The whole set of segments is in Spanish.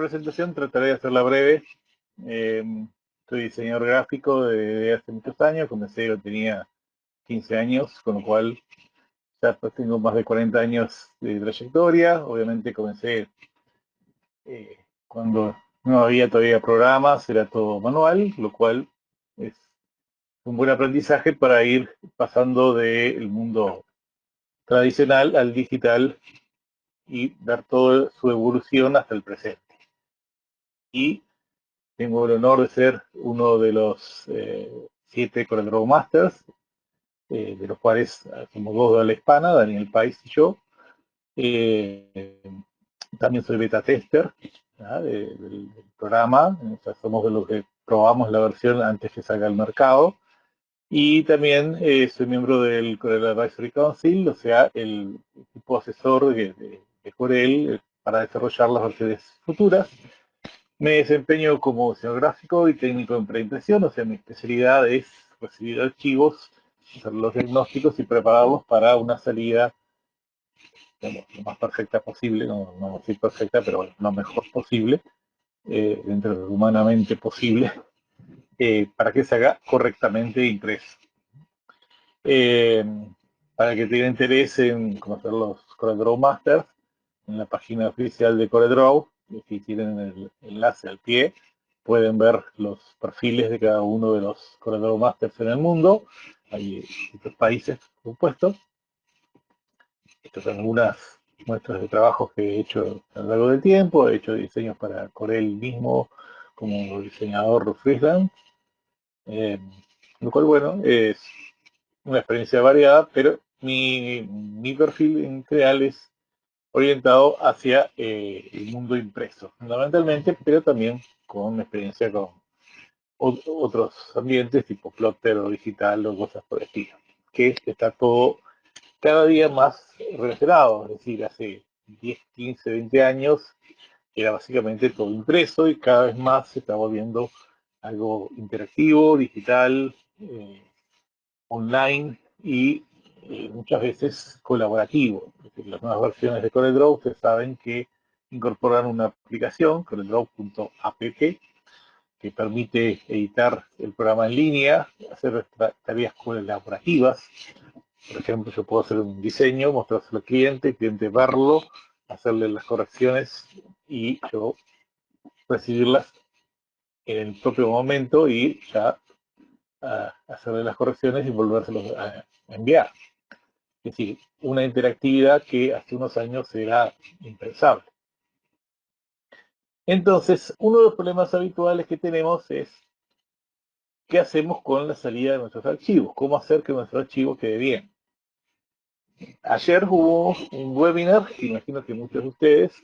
presentación trataré de hacerla breve. Soy diseñador gráfico desde hace muchos años, comencé cuando tenía 15 años, con lo cual ya pues tengo más de 40 años de trayectoria. Obviamente comencé cuando no había todavía programas, era todo manual, lo cual es un buen aprendizaje para ir pasando del mundo tradicional al digital y dar toda su evolución hasta el presente. Y tengo el honor de ser uno de los 7 CorelDRAW Masters, de los cuales somos 2 de habla hispana, Daniel Pais y yo. También soy beta tester del programa, o sea, somos de los que probamos la versión antes que salga al mercado. Y también soy miembro del Corel Advisory Council, o sea, el equipo asesor de Corel para desarrollar las versiones futuras. Me desempeño como diseñador gráfico y técnico en preimpresión, o sea, mi especialidad es recibir archivos, hacer los diagnósticos y prepararlos para una salida, digamos, lo más perfecta posible, no voy a decir perfecta, pero bueno, lo mejor posible, dentro de lo humanamente posible, para que se haga correctamente impreso. Para que tenga interés en conocer los CorelDRAW Masters, en la página oficial de CorelDRAW, si tienen el enlace al pie, pueden ver los perfiles de cada uno de los CorelDRAW Masters en el mundo. Hay distintos países, por supuesto. Estas son algunas muestras de trabajos que he hecho a lo largo del tiempo. He hecho diseños para Corel mismo como diseñador freelance. Lo cual, bueno, es una experiencia variada, pero mi perfil en general es orientado hacia el mundo impreso, fundamentalmente, pero también con experiencia con otros ambientes tipo plotter o digital o cosas por el estilo, que está todo cada día más relacionado, es decir, hace 10, 15, 20 años era básicamente todo impreso y cada vez más se está volviendo algo interactivo, digital, online y muchas veces colaborativo. Es decir, las nuevas versiones de CorelDRAW, ustedes saben que incorporan una aplicación, CorelDRAW.app, que permite editar el programa en línea, hacer tareas colaborativas. Por ejemplo, yo puedo hacer un diseño, mostrárselo al cliente, el cliente verlo, hacerle las correcciones y yo recibirlas en el propio momento y ya hacerle las correcciones y volvérselos a enviar. Es decir, una interactividad que hace unos años era impensable. Entonces, uno de los problemas habituales que tenemos es qué hacemos con la salida de nuestros archivos, cómo hacer que nuestro archivo quede bien. Ayer hubo un webinar, que imagino que muchos de ustedes,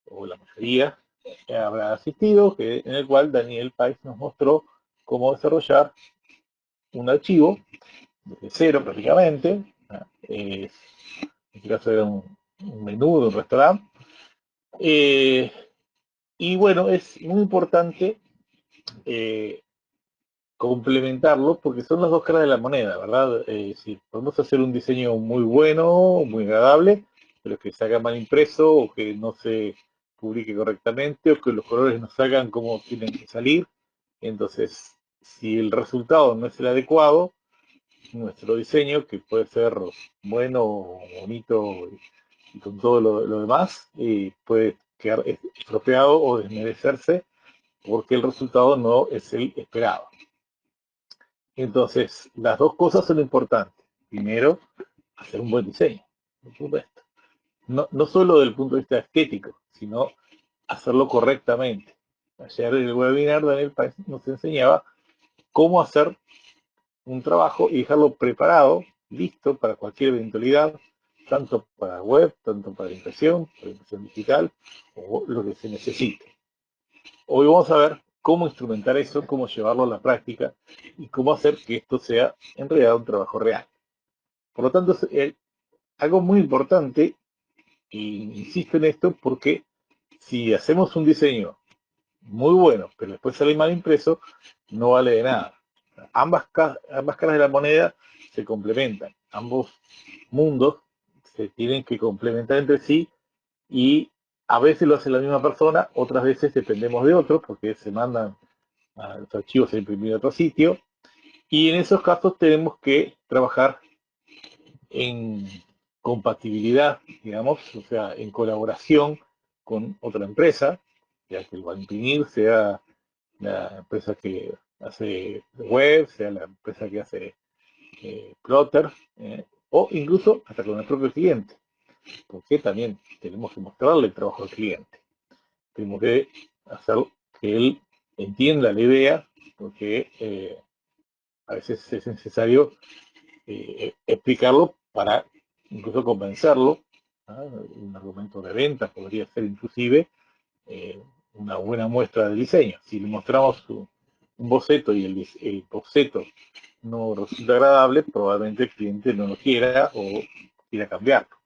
o la mayoría, habrá asistido, en el cual Daniel Pais nos mostró cómo desarrollar un archivo desde cero prácticamente. En este caso era un menú de un restaurante. Y bueno, es muy importante complementarlo porque son las dos caras de la moneda, ¿verdad? Si podemos hacer un diseño muy bueno, muy agradable, pero que se haga mal impreso o que no se publique correctamente o que los colores no salgan como tienen que salir. Entonces, si el resultado no es el adecuado, nuestro diseño, que puede ser bueno, bonito y con todo lo demás, puede quedar estropeado o desmerecerse porque el resultado no es el esperado. Entonces, las dos cosas son importantes. Primero, hacer un buen diseño, por supuesto. No solo desde el punto de vista estético, sino hacerlo correctamente. Ayer en el webinar Daniel Pais nos enseñaba cómo hacer un trabajo y dejarlo preparado, listo para cualquier eventualidad, tanto para web, tanto para impresión digital, o lo que se necesite. Hoy vamos a ver cómo instrumentar eso, cómo llevarlo a la práctica y cómo hacer que esto sea en realidad un trabajo real. Por lo tanto, es algo muy importante, y insisto en esto, porque si hacemos un diseño muy bueno, pero después sale mal impreso, no vale de nada. Ambas caras de la moneda se complementan. Ambos mundos se tienen que complementar entre sí y A veces lo hace la misma persona, otras veces dependemos de otro, porque se mandan los archivos a imprimir a otro sitio, y en esos casos tenemos que trabajar en compatibilidad, digamos, o sea, en colaboración con otra empresa, ya que lo va a imprimir, sea la empresa que hace web, sea la empresa que hace plotter, o incluso hasta con el propio cliente, porque también tenemos que mostrarle el trabajo al cliente. Tenemos que hacer que él entienda la idea, porque a veces es necesario explicarlo para incluso convencerlo. Un argumento de venta podría ser inclusive una buena muestra de diseño. Si le mostramos un boceto y el boceto no resulta agradable, probablemente el cliente no lo quiera o quiera cambiarlo.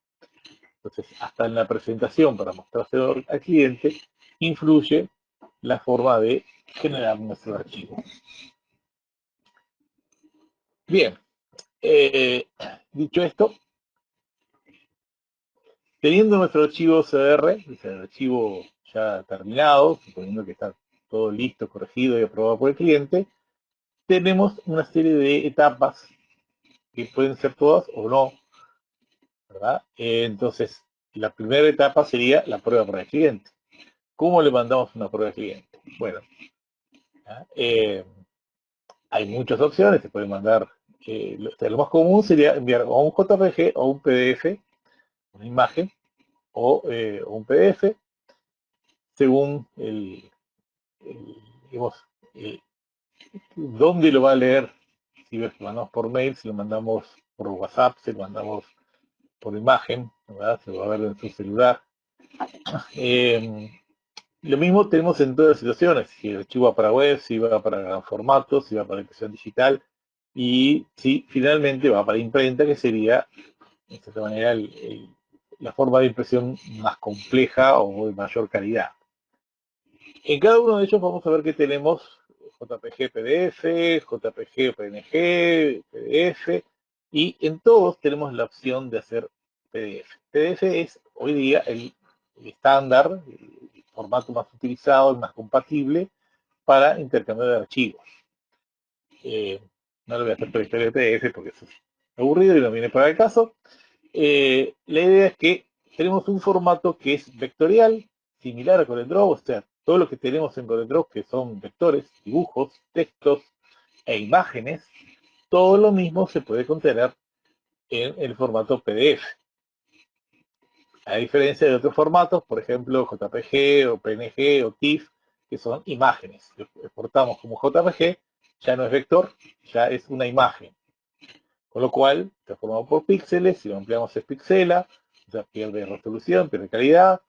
Entonces, hasta en la presentación para mostrárselo al cliente, influye la forma de generar nuestro archivo. Bien, dicho esto, teniendo nuestro archivo CDR, el archivo ya terminado, suponiendo que está todo listo, corregido y aprobado por el cliente, tenemos una serie de etapas que pueden ser todas o no, ¿verdad? Entonces, la primera etapa sería la prueba para el cliente. ¿Cómo le mandamos una prueba al cliente? Bueno, hay muchas opciones, se puede mandar, lo más común sería enviar o un JPG o un PDF, una imagen, o un PDF, según digamos, dónde lo va a leer, si lo mandamos por mail, si lo mandamos por WhatsApp, si lo mandamos por imagen, ¿verdad? Se va a ver en su celular. Lo mismo tenemos en todas las situaciones, si el archivo va para web, si va para gran formato, si va para impresión digital, y si finalmente va para imprenta, que sería, de cierta manera, la forma de impresión más compleja o de mayor calidad. En cada uno de ellos vamos a ver que tenemos JPG PDF, JPG PNG, PDF, y en todos tenemos la opción de hacer PDF. PDF es hoy día el estándar, el formato más utilizado y más compatible para intercambio de archivos. No lo voy a hacer por historia de PDF porque eso es aburrido y no viene para el caso. La idea es que tenemos un formato que es vectorial, similar a CorelDRAW, o sea, todo lo que tenemos en CorelDRAW, que son vectores, dibujos, textos e imágenes, todo lo mismo se puede contener en el formato PDF. A diferencia de otros formatos, por ejemplo, JPG o PNG o TIFF, que son imágenes. Lo exportamos como JPG, ya no es vector, ya es una imagen. Con lo cual, está formado por píxeles, si lo ampliamos es pixela, o sea, pierde resolución, pierde calidad,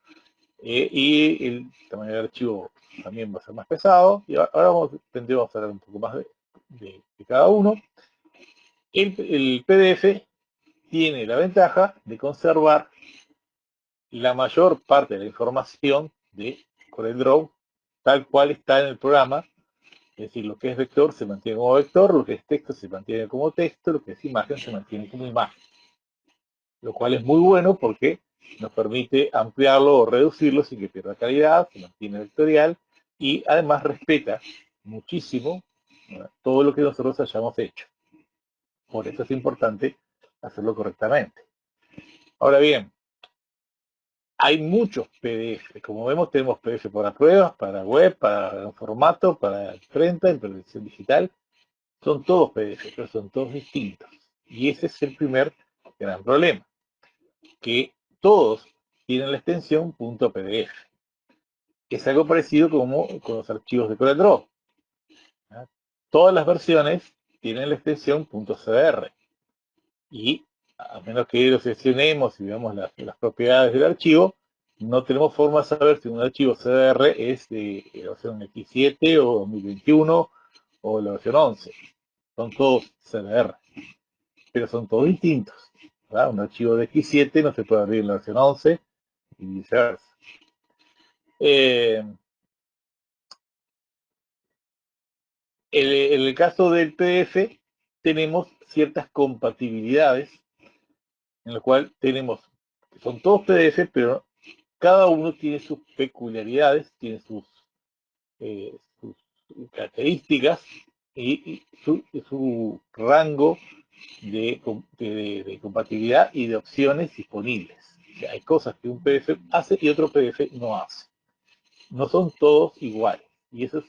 y el tamaño del archivo también va a ser más pesado. Y ahora tendremos a hablar un poco más de cada uno. El PDF tiene la ventaja de conservar la mayor parte de la información de CorelDRAW tal cual está en el programa. Es decir, lo que es vector se mantiene como vector, lo que es texto se mantiene como texto, lo que es imagen se mantiene como imagen. Lo cual es muy bueno porque nos permite ampliarlo o reducirlo sin que pierda calidad, se mantiene vectorial y además respeta muchísimo, ¿no?, todo lo que nosotros hayamos hecho. Por eso es importante hacerlo correctamente. Ahora bien, hay muchos PDF. Como vemos, tenemos PDF para pruebas, para web, para formato, para imprenta, impresión digital. Son todos PDF, pero son todos distintos. Y ese es el primer gran problema, que todos tienen la extensión .pdf. Es algo parecido como con los archivos de CorelDRAW. Todas las versiones tienen la extensión .cdr. Y a menos que lo seleccionemos y veamos las propiedades del archivo, no tenemos forma de saber si un archivo CDR es de la versión X7 o 2021 o la versión 11. Son todos CDR, pero son todos distintos, ¿verdad? Un archivo de X7 no se puede abrir en la versión 11 y viceversa. En el caso del PDF tenemos ciertas compatibilidades en lo cual tenemos, son todos PDF, pero cada uno tiene sus peculiaridades, tiene sus características y su rango de compatibilidad y de opciones disponibles. O sea, hay cosas que un PDF hace y otro PDF no hace. No son todos iguales. Y eso es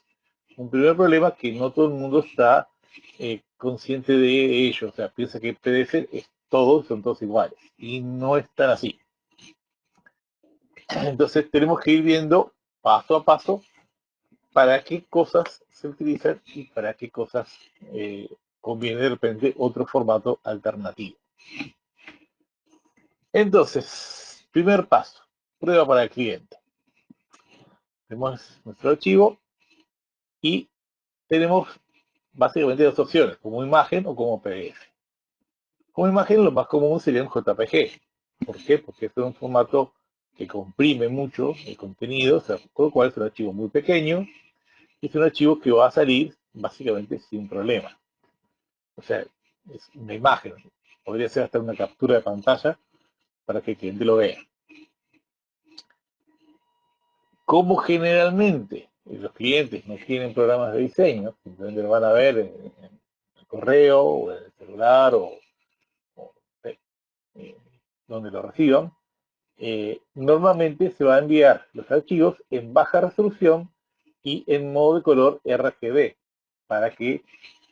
un primer problema, que no todo el mundo está consciente de ello. O sea, piensa que PDF es todos, son todos iguales. Y no es tan así. Entonces tenemos que ir viendo paso a paso para qué cosas se utilizan y para qué cosas conviene de repente otro formato alternativo. Entonces, primer paso, prueba para el cliente. Tenemos nuestro archivo y tenemos básicamente dos opciones, como imagen o como PDF. Como imagen lo más común sería un JPG. ¿Por qué? Porque es un formato que comprime mucho el contenido, o sea, con lo cual es un archivo muy pequeño, y es un archivo que va a salir básicamente sin problema. O sea, es una imagen. Podría ser hasta una captura de pantalla para que el cliente lo vea. Como generalmente los clientes no tienen programas de diseño, simplemente lo van a ver en el correo o en el celular o donde lo reciban, normalmente se va a enviar los archivos en baja resolución y en modo de color RGB, para que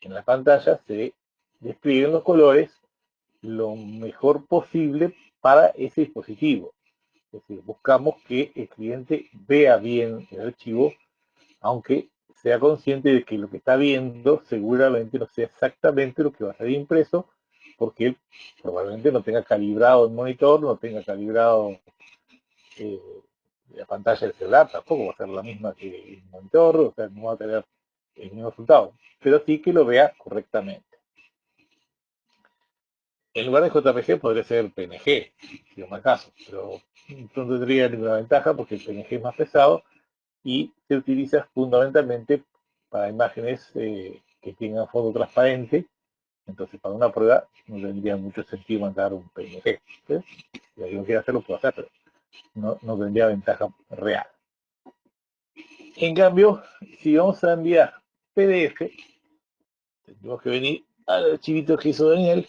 en la pantalla se desplieguen los colores lo mejor posible para ese dispositivo. Es decir, buscamos que el cliente vea bien el archivo, aunque sea consciente de que lo que está viendo seguramente no sea exactamente lo que va a ser impreso, porque él probablemente no tenga calibrado el monitor, no tenga calibrado la pantalla del celular, tampoco va a ser la misma que el monitor, o sea, no va a tener el mismo resultado, pero sí que lo vea correctamente. En lugar de JPG podría ser PNG, si es más caso, pero no tendría ninguna ventaja porque el PNG es más pesado y se utiliza fundamentalmente para imágenes que tengan fondo transparente. Entonces, para una prueba no tendría mucho sentido mandar un PNG. Si alguien quiere hacerlo, puede hacer, pero no tendría ventaja real. En cambio, si vamos a enviar PDF, tendríamos que venir al archivito que hizo Daniel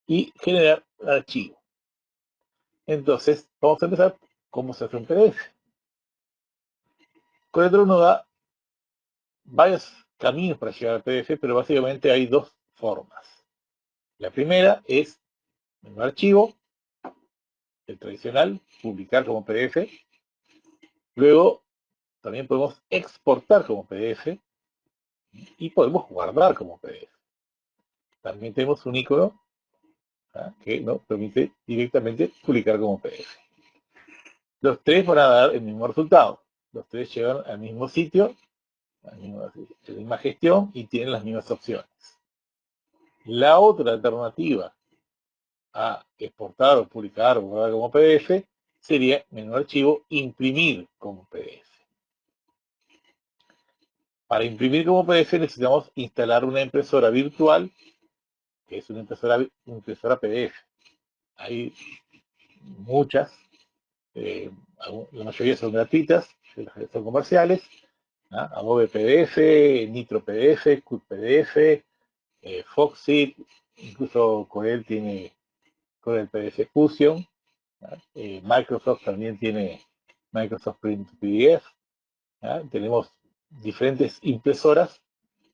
y generar archivo. Entonces, vamos a empezar cómo se hace un PDF. CorelDRAW nos da varios caminos para llegar al PDF, pero básicamente hay dos formas. La primera es menú archivo, el tradicional, publicar como PDF. Luego también podemos exportar como PDF y podemos guardar como PDF. También tenemos un icono que nos permite directamente publicar como PDF. Los tres van a dar el mismo resultado. Los tres llegan al mismo sitio, a la misma gestión y tienen las mismas opciones. La otra alternativa a exportar o publicar o guardar como PDF sería menú archivo, imprimir como PDF. Para imprimir como PDF necesitamos instalar una impresora virtual, que es una impresora PDF. Hay muchas, la mayoría son gratuitas, son comerciales, Adobe PDF, Nitro PDF, Cut PDF, Foxit, incluso Corel tiene Corel PDF Fusion, Microsoft también tiene Microsoft Print PDF. Tenemos diferentes impresoras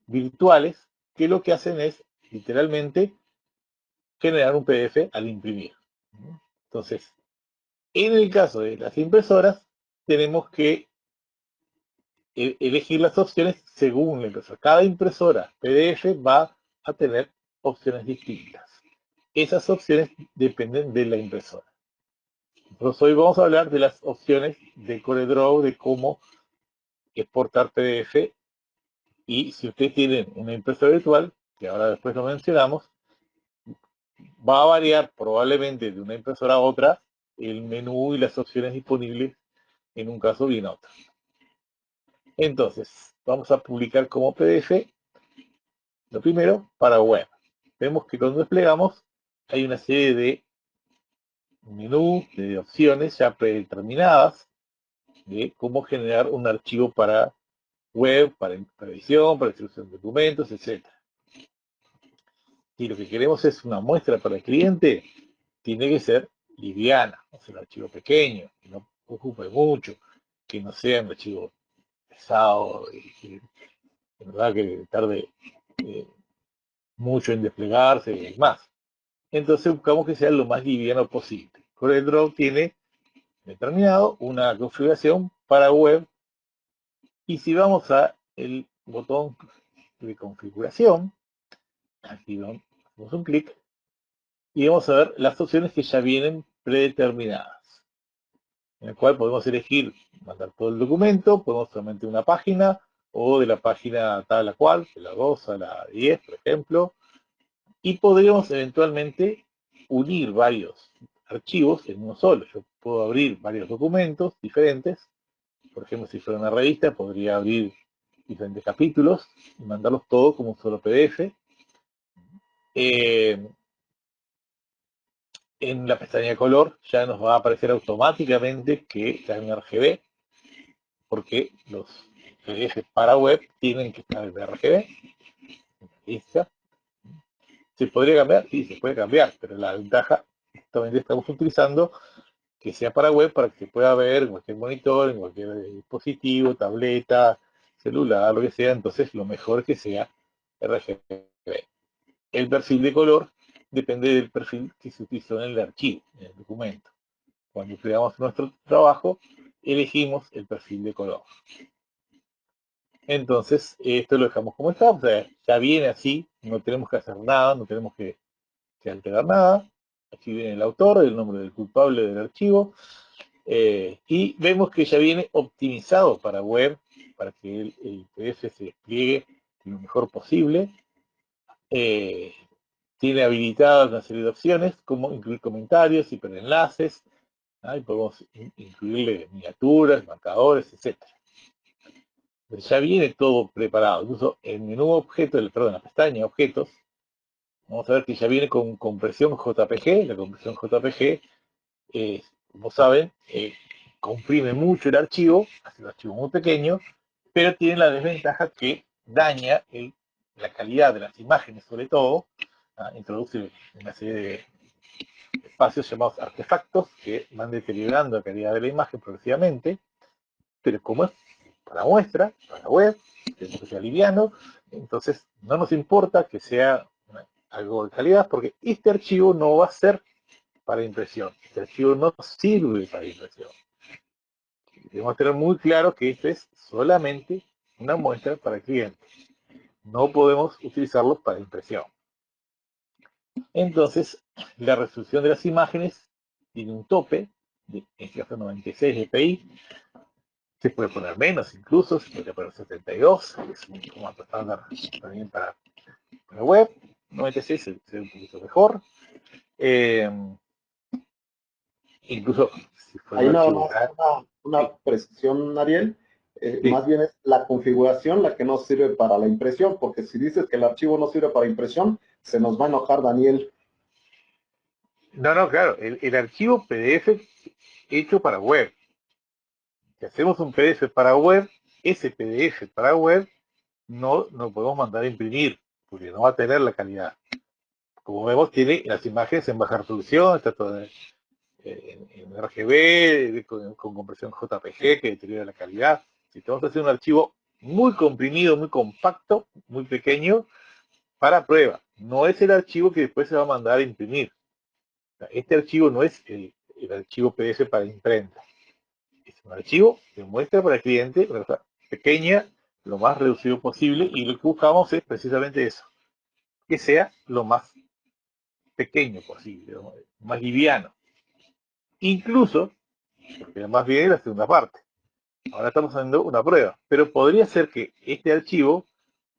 virtuales que lo que hacen es literalmente generar un PDF al imprimir. Entonces, en el caso de las impresoras, tenemos que elegir las opciones según la impresora. Cada impresora PDF va a tener opciones distintas. Esas opciones dependen de la impresora. Entonces hoy vamos a hablar de las opciones de CorelDRAW, de cómo exportar PDF, y si ustedes tienen una impresora virtual, que ahora después lo mencionamos, va a variar probablemente de una impresora a otra el menú y las opciones disponibles en un caso y en otro. Entonces, vamos a publicar como PDF, lo primero, para web. Vemos que cuando desplegamos hay una serie de menú de opciones ya predeterminadas de cómo generar un archivo para web, para edición, para distribución de documentos, etc. Si lo que queremos es una muestra para el cliente, tiene que ser liviana, o sea, un archivo pequeño, que no ocupe mucho, que no sea un archivo pesado, y que en verdad que tarde mucho en desplegarse y demás. Entonces buscamos que sea lo más liviano posible. CorelDRAW tiene determinado una configuración para web, y si vamos a el botón de configuración, aquí damos un clic y vamos a ver las opciones que ya vienen predeterminadas, en el cual podemos elegir mandar todo el documento, podemos solamente una página, o de la página tal a cual, de la 2 a la 10, por ejemplo, y podríamos eventualmente unir varios archivos en uno solo. Yo puedo abrir varios documentos diferentes. Por ejemplo, si fuera una revista, podría abrir diferentes capítulos y mandarlos todos como un solo PDF. En la pestaña de color ya nos va a aparecer automáticamente que está en RGB, porque los PDF para web tienen que estar en RGB. ¿Listo? ¿Se podría cambiar? Sí, se puede cambiar, pero la ventaja, justamente estamos utilizando que sea para web, para que se pueda ver en cualquier monitor, en cualquier dispositivo, tableta, celular, lo que sea. Entonces lo mejor es que sea RGB. El perfil de color depende del perfil que se utilizó en el archivo, en el documento. Cuando creamos nuestro trabajo, elegimos el perfil de color. Entonces, esto lo dejamos como está, o sea, ya viene así, no tenemos que hacer nada, no tenemos que alterar nada. Aquí viene el autor, el nombre del culpable del archivo, y vemos que ya viene optimizado para web, para que el PDF se despliegue lo mejor posible. Tiene habilitadas una serie de opciones, como incluir comentarios, hiperenlaces, y podemos incluirle miniaturas, marcadores, etc. Ya viene todo preparado. Incluso el menú objeto, perdón, la pestaña objetos, vamos a ver que ya viene con compresión JPG. La compresión JPG, como saben, comprime mucho el archivo, hace un archivo muy pequeño, pero tiene la desventaja que daña la calidad de las imágenes, sobre todo. Introduce una serie de espacios llamados artefactos que van deteriorando la calidad de la imagen progresivamente, pero como es para muestra, para web, queremos que sea liviano, entonces no nos importa que sea algo de calidad, porque este archivo no va a ser para impresión, este archivo no sirve para impresión. Debemos tener muy claro que esto es solamente una muestra para el cliente, no podemos utilizarlo para impresión. Entonces, la resolución de las imágenes tiene un tope, en este caso 96 dpi, se puede poner menos incluso, se puede poner 72, que es un formato estándar también para web. 96 se ve un poquito mejor. Incluso si fuera Ahí un nada archivo más grande. Sí, una precisión, Ariel. sí. Más bien es la configuración la que no sirve para la impresión, porque si dices que el archivo no sirve para impresión, se nos va a enojar Daniel. No, no, claro, el archivo PDF hecho para web. Si hacemos un PDF para web, ese PDF para web no podemos mandar a imprimir, porque no va a tener la calidad. Como vemos, tiene las imágenes en baja resolución, está todo en RGB, con compresión JPG, que deteriora la calidad. Si tenemos que hacer un archivo muy comprimido, muy compacto, muy pequeño, para prueba. No es el archivo que después se va a mandar a imprimir. Este archivo no es el archivo PDF para imprenta. Es un archivo que muestra para el cliente una cosa pequeña, lo más reducido posible, y lo que buscamos es precisamente eso, que sea lo más pequeño posible, lo más liviano. Incluso, porque además viene la segunda parte. Ahora estamos haciendo una prueba, pero podría ser que este archivo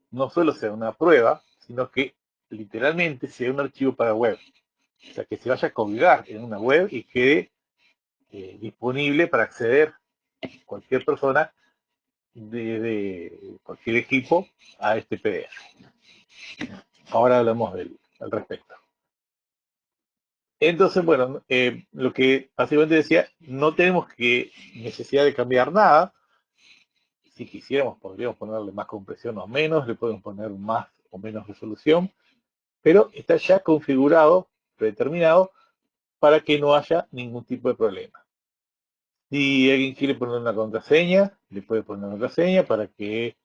no solo sea una prueba, sino que literalmente sea un archivo para web. O sea, que se vaya a colgar en una web y quede disponible para acceder cualquier persona de cualquier equipo a este PDF. Ahora hablamos al respecto. Entonces, bueno, lo que básicamente decía, no tenemos necesidad de cambiar nada. Si quisiéramos, podríamos ponerle más compresión o menos, le podemos poner más o menos resolución, pero está ya configurado, predeterminado, para que no haya ningún tipo de problema. Si alguien quiere poner una contraseña, le puede poner una contraseña para que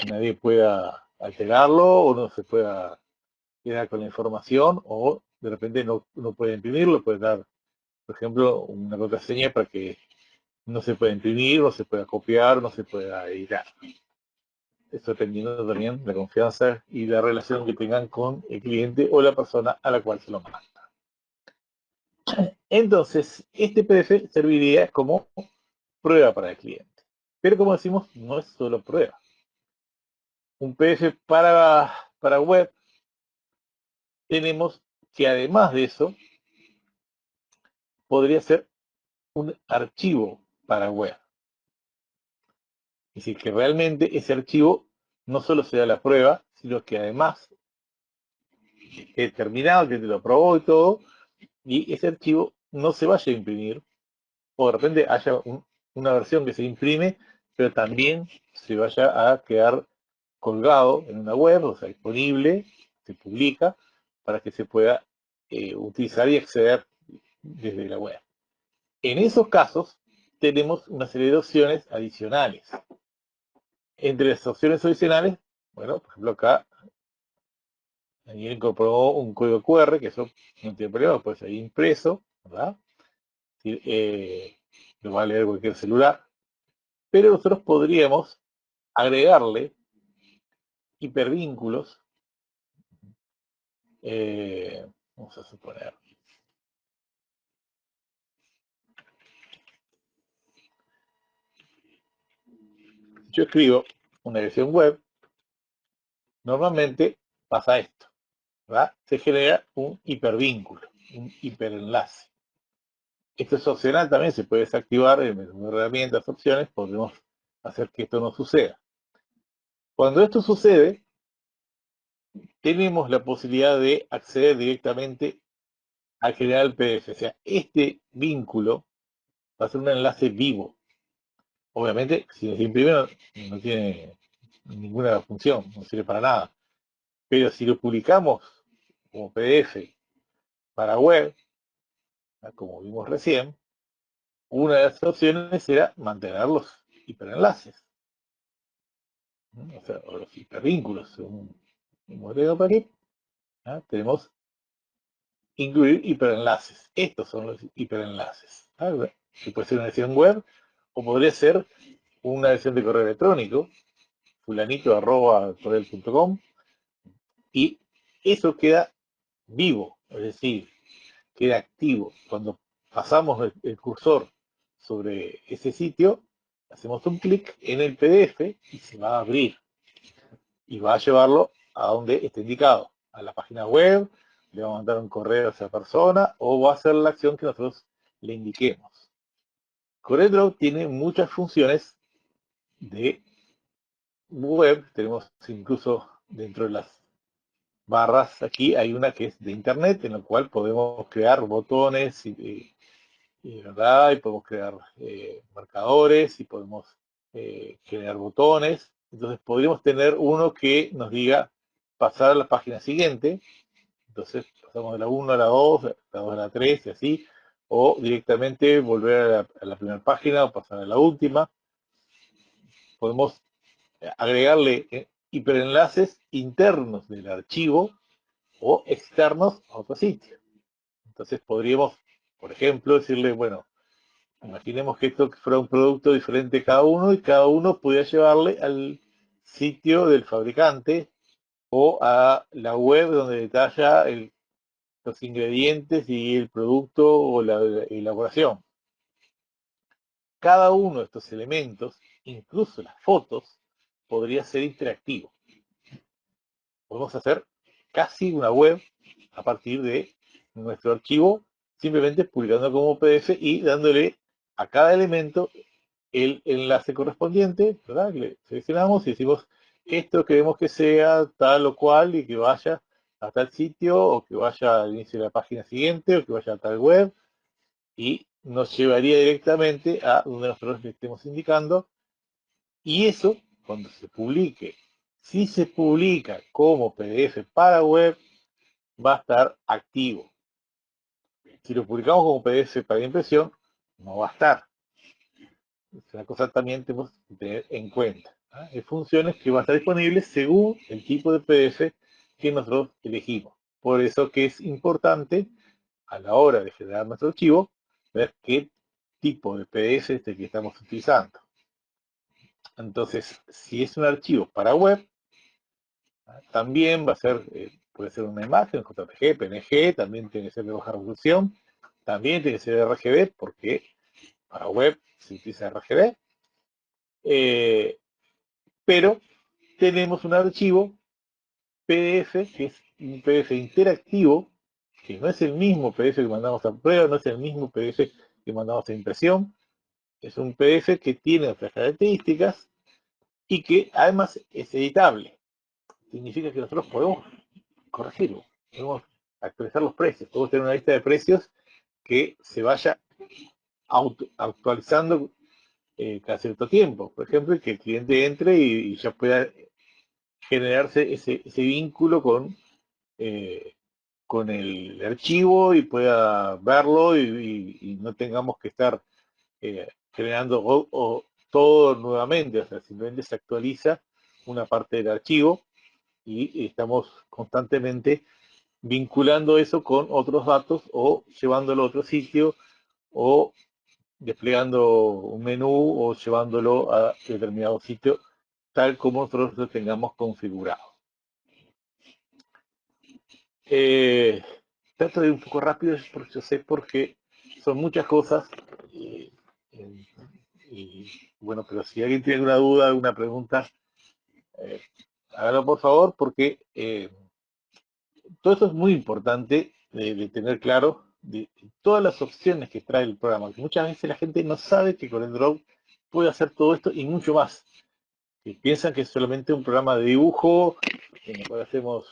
nadie pueda alterarlo o no se pueda quedar con la información, o de repente no puede imprimirlo, puede dar, por ejemplo, una contraseña para que no se pueda imprimir, no se pueda copiar, no se pueda editar. Esto dependiendo también de la confianza y la relación que tengan con el cliente o la persona a la cual se lo manda. Entonces, este PDF serviría como prueba para el cliente. Pero como decimos, no es solo prueba. Un PDF para web, tenemos que además de eso, podría ser un archivo para web. Es decir, que realmente ese archivo no solo sea la prueba, sino que además esté terminado, que te lo probó y todo, y ese archivo no se vaya a imprimir, o de repente haya una versión que se imprime, pero también se vaya a quedar colgado en una web, o sea, disponible, se publica, para que se pueda utilizar y acceder desde la web. En esos casos, tenemos una serie de opciones adicionales. Entre las opciones adicionales, bueno, por ejemplo acá, alguien incorporó un código QR, que eso no tiene problema, puede ser impreso, ¿verdad? Lo va a leer cualquier celular, pero nosotros podríamos agregarle hipervínculos, vamos a suponer, yo escribo una dirección web, normalmente pasa esto, ¿verdad? Se genera un hipervínculo, un hiperenlace. Esto es opcional también, se puede desactivar en el menú de herramientas, opciones, podemos hacer que esto no suceda. Cuando esto sucede, tenemos la posibilidad de acceder directamente al generar el PDF. O sea, este vínculo va a ser un enlace vivo. Obviamente, si se imprime no tiene ninguna función, no sirve para nada. Pero si lo publicamos como PDF para web, como vimos recién, una de las opciones era mantener los hiperenlaces, o sea, o los hipervínculos, según el modelo para aquí. Tenemos incluir hiperenlaces. Estos son los hiperenlaces. Que puede ser una versión web o podría ser una versión de correo electrónico, fulanito@corel.com, y eso queda vivo, es decir, queda activo. Cuando pasamos el cursor sobre ese sitio, hacemos un clic en el PDF y se va a abrir y va a llevarlo a donde esté indicado, a la página web, le va a mandar un correo a esa persona o va a hacer la acción que nosotros le indiquemos. CorelDRAW tiene muchas funciones de web, tenemos incluso dentro de las barras aquí hay una que es de internet, en la cual podemos crear botones ¿verdad? Y podemos crear marcadores y podemos generar botones. Entonces podríamos tener uno que nos diga pasar a la página siguiente. Entonces pasamos de la 1 a la 2, la 2 a la 3 y así. O directamente volver a la primera página o pasar a la última. Podemos agregarle hiperenlaces internos del archivo o externos a otro sitio. Entonces podríamos, por ejemplo, decirle, bueno, imaginemos que esto fuera un producto diferente cada uno y cada uno pudiera llevarle al sitio del fabricante o a la web donde detalla los ingredientes y el producto o la elaboración. Cada uno de estos elementos, incluso las fotos, podría ser interactivo. Podemos hacer casi una web a partir de nuestro archivo, simplemente publicando como PDF y dándole a cada elemento el enlace correspondiente, ¿verdad? Le seleccionamos y decimos, esto queremos que sea tal o cual y que vaya a tal sitio, o que vaya al inicio de la página siguiente, o que vaya a tal web, y nos llevaría directamente a donde nosotros le estemos indicando, y eso, cuando se publique, si se publica como PDF para web, va a estar activo. Si lo publicamos como PDF para impresión, no va a estar. Es una cosa también tenemos que tener en cuenta. Hay funciones que van a estar disponibles según el tipo de PDF que nosotros elegimos. Por eso que es importante a la hora de generar nuestro archivo ver qué tipo de PDF es el que estamos utilizando. Entonces, si es un archivo para web, también va a ser, puede ser una imagen, JPG, PNG, también tiene que ser de baja resolución, también tiene que ser RGB, porque para web se utiliza RGB, pero tenemos un archivo PDF, que es un PDF interactivo, que no es el mismo PDF que mandamos a prueba, no es el mismo PDF que mandamos a impresión, es un PDF que tiene otras características y que además es editable. Significa que nosotros podemos corregirlo, podemos actualizar los precios, podemos tener una lista de precios que se vaya actualizando cada cierto tiempo. Por ejemplo, que el cliente entre y ya pueda generarse ese vínculo con el archivo y pueda verlo y no tengamos que estar generando todo nuevamente. O sea, simplemente se actualiza una parte del archivo y estamos constantemente vinculando eso con otros datos o llevándolo a otro sitio o desplegando un menú o llevándolo a determinado sitio tal como nosotros lo tengamos configurado. Trato de ir un poco rápido, porque yo sé porque son muchas cosas y bueno, pero si alguien tiene alguna duda, alguna pregunta, hágalo por favor, porque todo esto es muy importante de tener claro de todas las opciones que trae el programa. Muchas veces la gente no sabe que CorelDRAW puede hacer todo esto y mucho más. Y piensan que es solamente un programa de dibujo, en el cual hacemos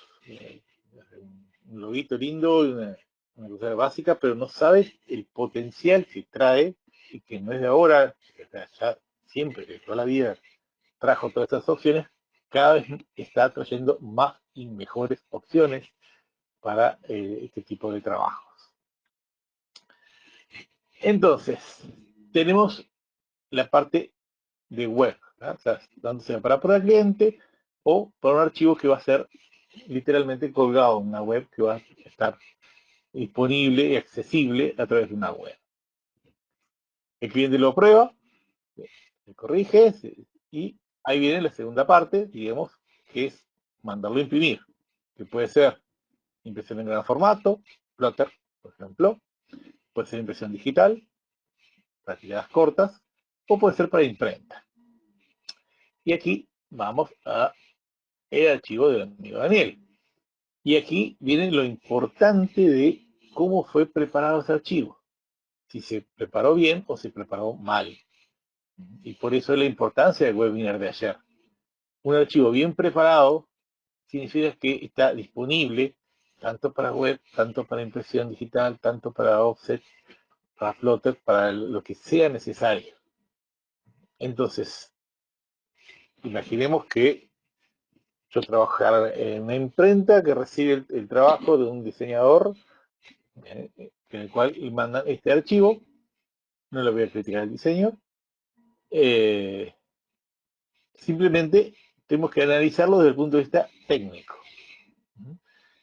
un loguito lindo y una cosa básica, pero no sabes el potencial que trae y que no es de ahora, o sea, ya siempre, de toda la vida trajo todas estas opciones, cada vez está trayendo más y mejores opciones para este tipo de trabajos. Entonces, tenemos la parte de web, ¿no? O sea, dándose para el cliente o para un archivo que va a ser literalmente colgado en una web que va a estar disponible y accesible a través de una web. El cliente lo prueba, se corrige y ahí viene la segunda parte, digamos, que es mandarlo a imprimir, que puede ser impresión en gran formato, plotter, por ejemplo, puede ser impresión digital, para tiradas cortas, o puede ser para imprenta. Y aquí vamos a el archivo del amigo Daniel. Y aquí viene lo importante de cómo fue preparado ese archivo. Si se preparó bien o se preparó mal. Y por eso es la importancia del webinar de ayer. Un archivo bien preparado significa que está disponible tanto para web, tanto para impresión digital, tanto para offset, para Flutter, para lo que sea necesario. Entonces, imaginemos que yo trabajar en una imprenta que recibe el trabajo de un diseñador en el cual mandan este archivo. No le voy a criticar el diseño. Simplemente tenemos que analizarlo desde el punto de vista técnico.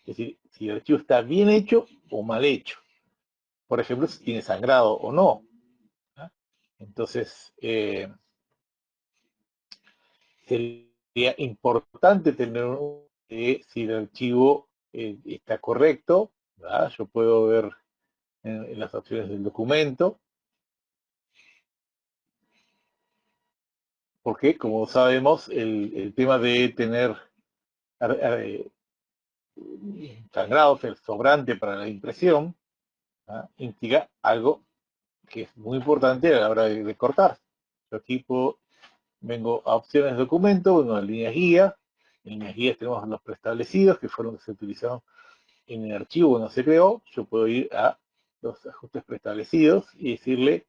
Es decir, si el archivo está bien hecho o mal hecho. Por ejemplo, si tiene sangrado o no. Entonces, sería importante tener si el archivo está correcto. ¿Verdad? Yo puedo ver en las opciones del documento, porque como sabemos, el tema de tener sangrados, el sobrante para la impresión, implica algo que es muy importante a la hora de cortar. Yo aquí vengo a opciones de documento, vengo a líneas guía, En las guías tenemos los preestablecidos, que fueron los que se utilizaron en el archivo cuando se creó. Yo puedo ir a los ajustes preestablecidos y decirle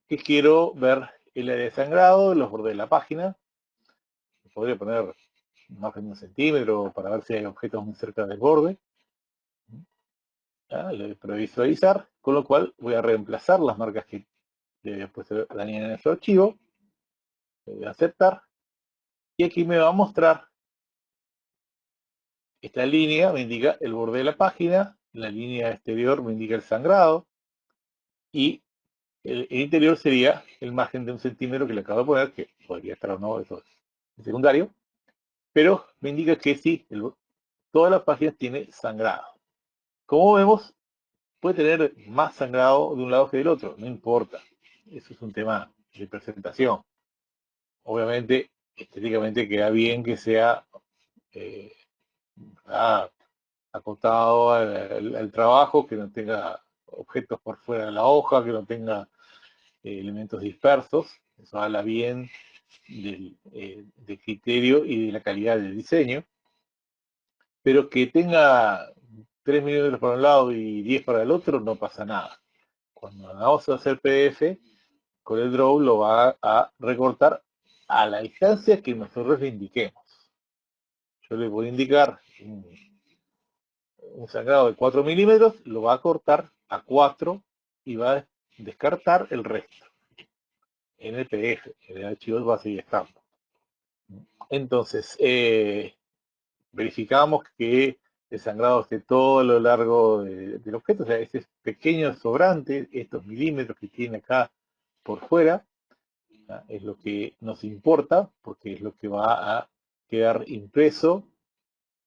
que quiero ver el área de sangrado, los bordes de la página. Podría poner más de 1 centímetro para ver si hay objetos muy cerca del borde. Le doy previsualizar, con lo cual voy a reemplazar las marcas que le había puesto Daniel en su archivo. Le voy a aceptar. Y aquí me va a mostrar esta línea, me indica el borde de la página, la línea exterior me indica el sangrado, y el interior sería el margen de 1 centímetro que le acabo de poner, que podría estar o no, eso es secundario, pero me indica que sí, toda la página tiene sangrado. Como vemos, puede tener más sangrado de un lado que del otro, no importa. Eso es un tema de presentación. Obviamente, estéticamente queda bien que sea acotado al trabajo, que no tenga objetos por fuera de la hoja, que no tenga elementos dispersos. Eso habla bien del criterio y de la calidad del diseño. Pero que tenga 3 milímetros para un lado y 10 para el otro, no pasa nada. Cuando vamos a hacer PDF, CorelDRAW lo va a recortar a la distancia que nosotros le indiquemos. Yo le voy a indicar un sangrado de 4 milímetros, lo va a cortar a 4 y va a descartar el resto en el PDF. En el archivo va a seguir estando. Entonces, verificamos que el sangrado esté todo a lo largo del objeto, o sea, ese pequeño sobrante, estos milímetros que tiene acá por fuera, ¿ya? Es lo que nos importa, porque es lo que va a quedar impreso,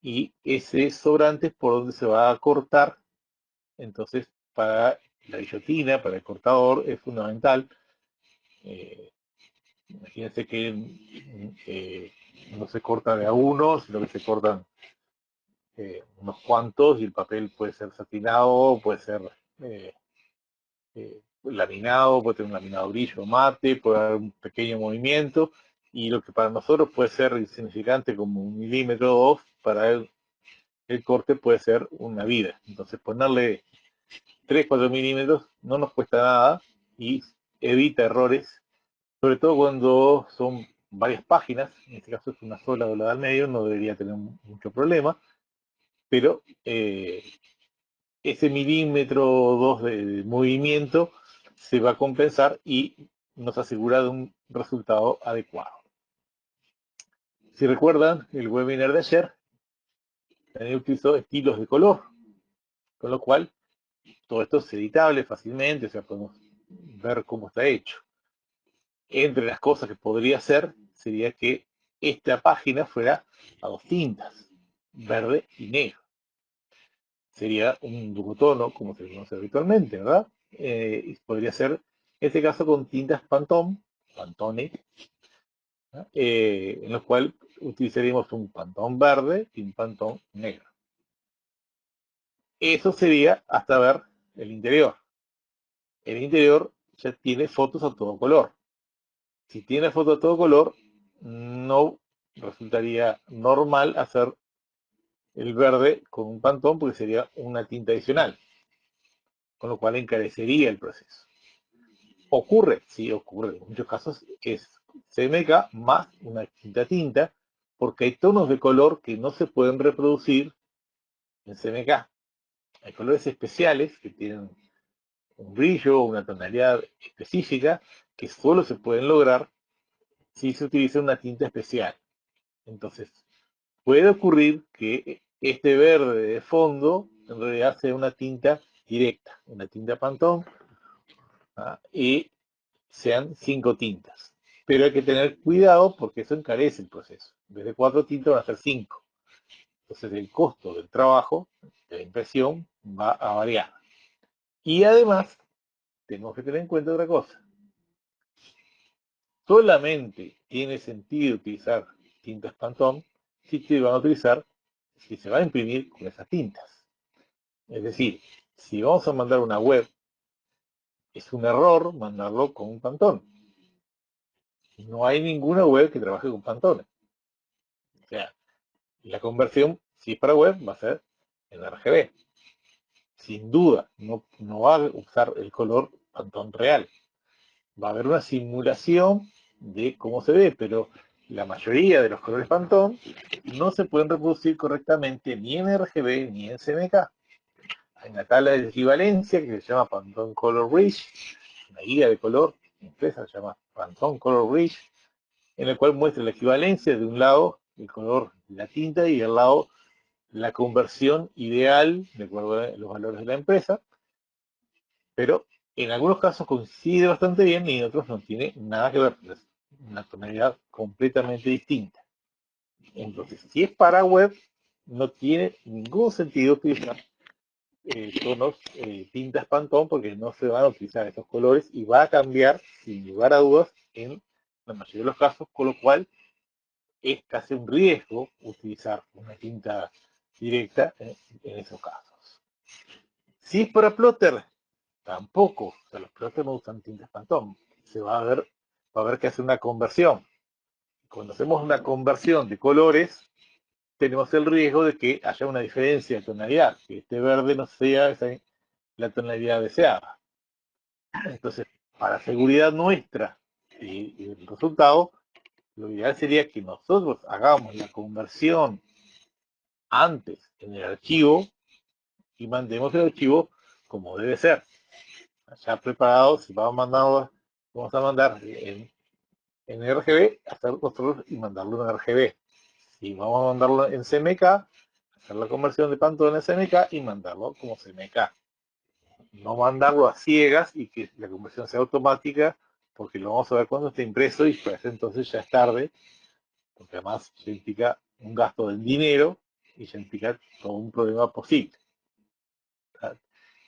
y ese sobrante es por donde se va a cortar. Entonces, para la guillotina, para el cortador, es fundamental. Imagínense que no se corta de a uno, sino que se cortan unos cuantos, y el papel puede ser satinado, puede ser laminado, puede tener un laminado brillo mate, puede haber un pequeño movimiento, y lo que para nosotros puede ser insignificante como 1 milímetro o 2, para el corte puede ser una vida. Entonces ponerle 3-4 milímetros no nos cuesta nada y evita errores, sobre todo cuando son varias páginas. En este caso es una sola doblada al medio, no debería tener mucho problema, pero ese milímetro o 2 de movimiento se va a compensar y nos asegura de un resultado adecuado. Si recuerdan el webinar de ayer, Daniel utilizó estilos de color, con lo cual todo esto es editable fácilmente, o sea, podemos ver cómo está hecho. Entre las cosas que podría hacer sería que esta página fuera a 2 tintas, verde y negro. Sería un duotono, como se conoce habitualmente, ¿verdad? Y podría ser, en este caso, con tintas Pantone, en los cuales utilizaríamos un Pantone verde y un Pantone negro. Eso sería hasta ver el interior. El interior ya tiene fotos a todo color. Si tiene fotos a todo color, no resultaría normal hacer el verde con un Pantone, porque sería una tinta adicional, con lo cual encarecería el proceso. Ocurre, sí ocurre, en muchos casos es CMYK más una tinta, porque hay tonos de color que no se pueden reproducir en CMYK. Hay colores especiales que tienen un brillo, una tonalidad específica, que solo se pueden lograr si se utiliza una tinta especial. Entonces, puede ocurrir que este verde de fondo en realidad sea una tinta directa, una tinta Pantone, y sean 5 tintas. Pero hay que tener cuidado porque eso encarece el proceso. En vez de 4 tintas van a ser 5. Entonces el costo del trabajo, de la impresión, va a variar. Y además, tenemos que tener en cuenta otra cosa. Solamente tiene sentido utilizar tintas Pantone si se van a utilizar, si se va a imprimir con esas tintas. Es decir, si vamos a mandar una web, es un error mandarlo con un Pantone. No hay ninguna web que trabaje con Pantone. O sea, La conversión, si es para web, va a ser en RGB. Sin duda, no va a usar el color Pantone real. Va a haber una simulación de cómo se ve, pero la mayoría de los colores Pantone no se pueden reproducir correctamente ni en RGB ni en CMYK. Hay una tabla de equivalencia que se llama Pantone Color Bridge, una guía de color impresa se llama Pantone Color Bridge, en el cual muestra la equivalencia de un lado el color de la tinta y del lado la conversión ideal de acuerdo a los valores de la empresa, pero en algunos casos coincide bastante bien y en otros no tiene nada que ver, es una tonalidad completamente distinta. Entonces, si es para web, no tiene ningún sentido utilizar tonos tintas Pantone porque no se van a utilizar esos colores y va a cambiar sin lugar a dudas en la mayoría de los casos, con lo cual es casi un riesgo utilizar una tinta directa en esos casos. Si es para plotter, tampoco, o sea, los plotters no usan tintas Pantone, va a haber que hacer una conversión. Cuando hacemos una conversión de colores, tenemos el riesgo de que haya una diferencia de tonalidad, que este verde no sea la tonalidad deseada. Entonces, para seguridad nuestra y el resultado, lo ideal sería que nosotros hagamos la conversión antes en el archivo y mandemos el archivo como debe ser. Ya preparado, si vamos a mandar en RGB, hacer nosotros y mandarlo en RGB. Si vamos a mandarlo en CMK, hacer la conversión de Pantone en CMK y mandarlo como CMK. No mandarlo a ciegas y que la conversión sea automática, porque lo vamos a ver cuando esté impreso y pues entonces ya es tarde, porque además ya implica un gasto del dinero y ya implica todo un problema posible.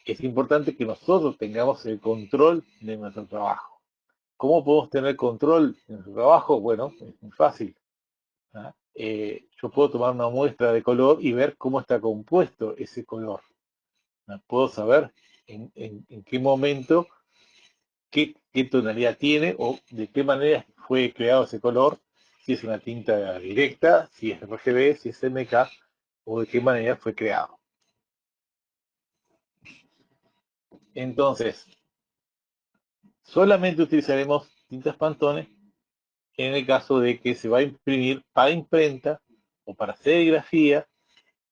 Es importante que nosotros tengamos el control de nuestro trabajo. ¿Cómo podemos tener control de nuestro trabajo? Bueno, es muy fácil. Yo puedo tomar una muestra de color y ver cómo está compuesto ese color. Puedo saber en qué momento, qué tonalidad tiene o de qué manera fue creado ese color, si es una tinta directa, si es RGB, si es MK o de qué manera fue creado. Entonces, solamente utilizaremos tintas Pantone en el caso de que se va a imprimir para imprenta o para serigrafía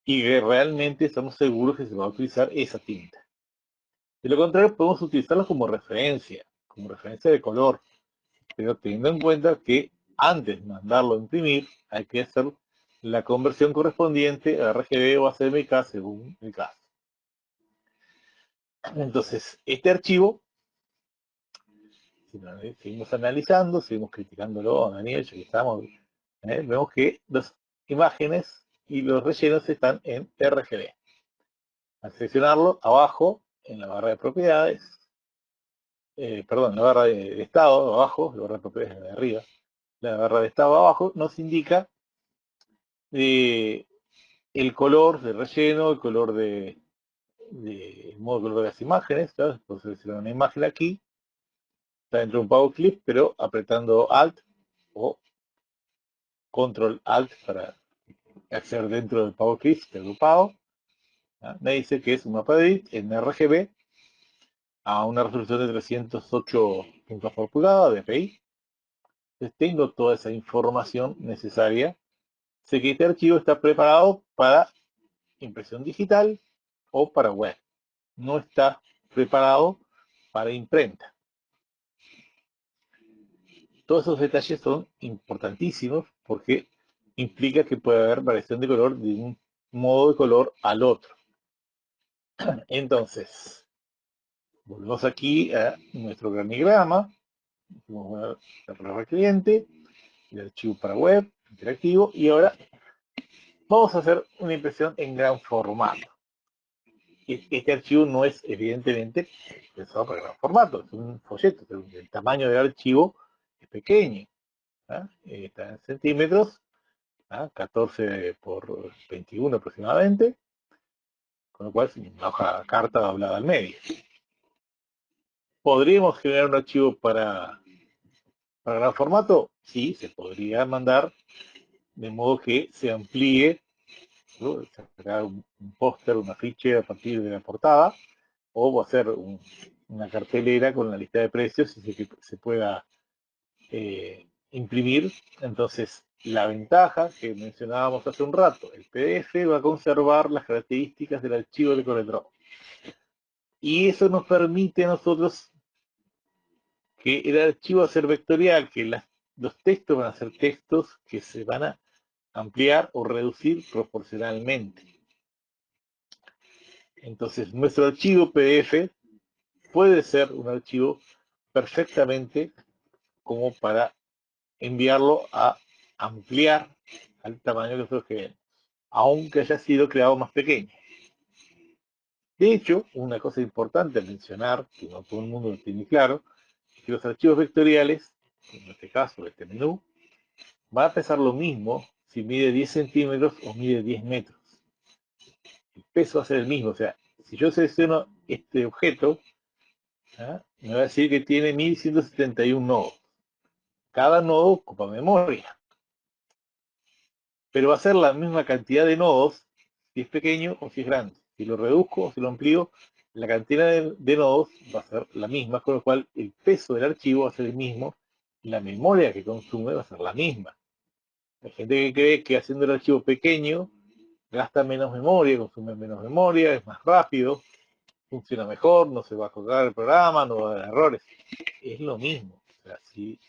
y que realmente estamos seguros que se va a utilizar esa tinta. De lo contrario, podemos utilizarla como referencia de color, pero teniendo en cuenta que antes de mandarlo a imprimir hay que hacer la conversión correspondiente a RGB o a CMYK según el caso. Entonces, este archivo, si lo seguimos analizando, seguimos criticándolo a Daniel, ya que estamos, vemos que las imágenes y los rellenos están en RGB. Al seleccionarlo, abajo, en la barra de propiedades, perdón, la barra de estado, abajo, la barra de propiedades de arriba, la barra de estado abajo, nos indica el color de relleno, el color el modo de color de las imágenes, ¿sabes? Puedo seleccionar una imagen aquí, está dentro de un pago clip, pero apretando Alt o Control Alt para acceder dentro del pago clip, agrupado. Me dice que es un mapa de edit en RGB a una resolución de 308 puntos por pulgada de DPI. Entonces tengo toda esa información necesaria. Sé que este archivo está preparado para impresión digital o para web. No está preparado para imprenta. Todos esos detalles son importantísimos porque implica que puede haber variación de color de un modo de color al otro. Entonces, volvemos aquí a nuestro organigrama. Vamos a ver la palabra cliente, el archivo para web, interactivo, y ahora vamos a hacer una impresión en gran formato. Este archivo no es evidentemente pensado para gran formato, es un folleto, el tamaño del archivo es pequeño, está en centímetros, 14 por 21 aproximadamente, con lo cual es una hoja carta doblada al medio. ¿Podríamos generar un archivo para gran formato? Sí, se podría mandar de modo que se amplíe ¿no? Sacar un póster, un afiche a partir de la portada, o hacer una cartelera con la lista de precios y que se pueda imprimir. Entonces, la ventaja que mencionábamos hace un rato, el PDF va a conservar las características del archivo de CorelDRAW. Y eso nos permite a nosotros que el archivo va a ser vectorial, que los textos van a ser textos que se van a ampliar o reducir proporcionalmente. Entonces, nuestro archivo PDF puede ser un archivo perfectamente como para enviarlo a ampliar al tamaño que nosotros queremos, aunque haya sido creado más pequeño. De hecho, una cosa importante a mencionar, que no todo el mundo lo tiene claro, es que los archivos vectoriales, en este caso este menú, va a pesar lo mismo si mide 10 centímetros o mide 10 metros. El peso va a ser el mismo, o sea, si yo selecciono este objeto, me va a decir que tiene 1171 nodos. Cada nodo ocupa memoria, pero va a ser la misma cantidad de nodos si es pequeño o si es grande. Si lo reduzco o si lo amplío, la cantidad de nodos va a ser la misma, con lo cual el peso del archivo va a ser el mismo y la memoria que consume va a ser la misma. Hay gente que cree que haciendo el archivo pequeño gasta menos memoria, consume menos memoria, es más rápido, funciona mejor, no se va a colgar el programa, no va a dar errores. Es lo mismo. O sea, si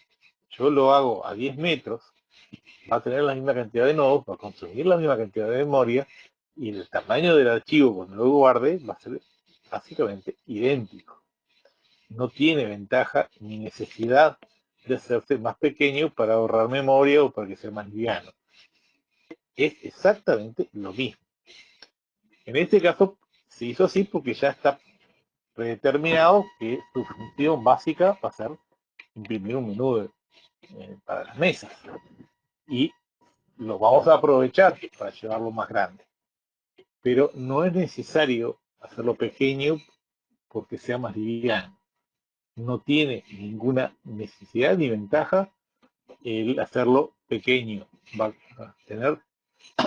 yo lo hago a 10 metros, va a tener la misma cantidad de nodos, va a consumir la misma cantidad de memoria y el tamaño del archivo cuando lo guarde va a ser básicamente idéntico. No tiene ventaja ni necesidad de hacerse más pequeño para ahorrar memoria o para que sea más liviano. Es exactamente lo mismo. En este caso se hizo así porque ya está predeterminado que su función básica va a ser imprimir un menú para las mesas. Y lo vamos a aprovechar para llevarlo más grande. Pero no es necesario hacerlo pequeño porque sea más liviano. No tiene ninguna necesidad ni ventaja el hacerlo pequeño. Va a tener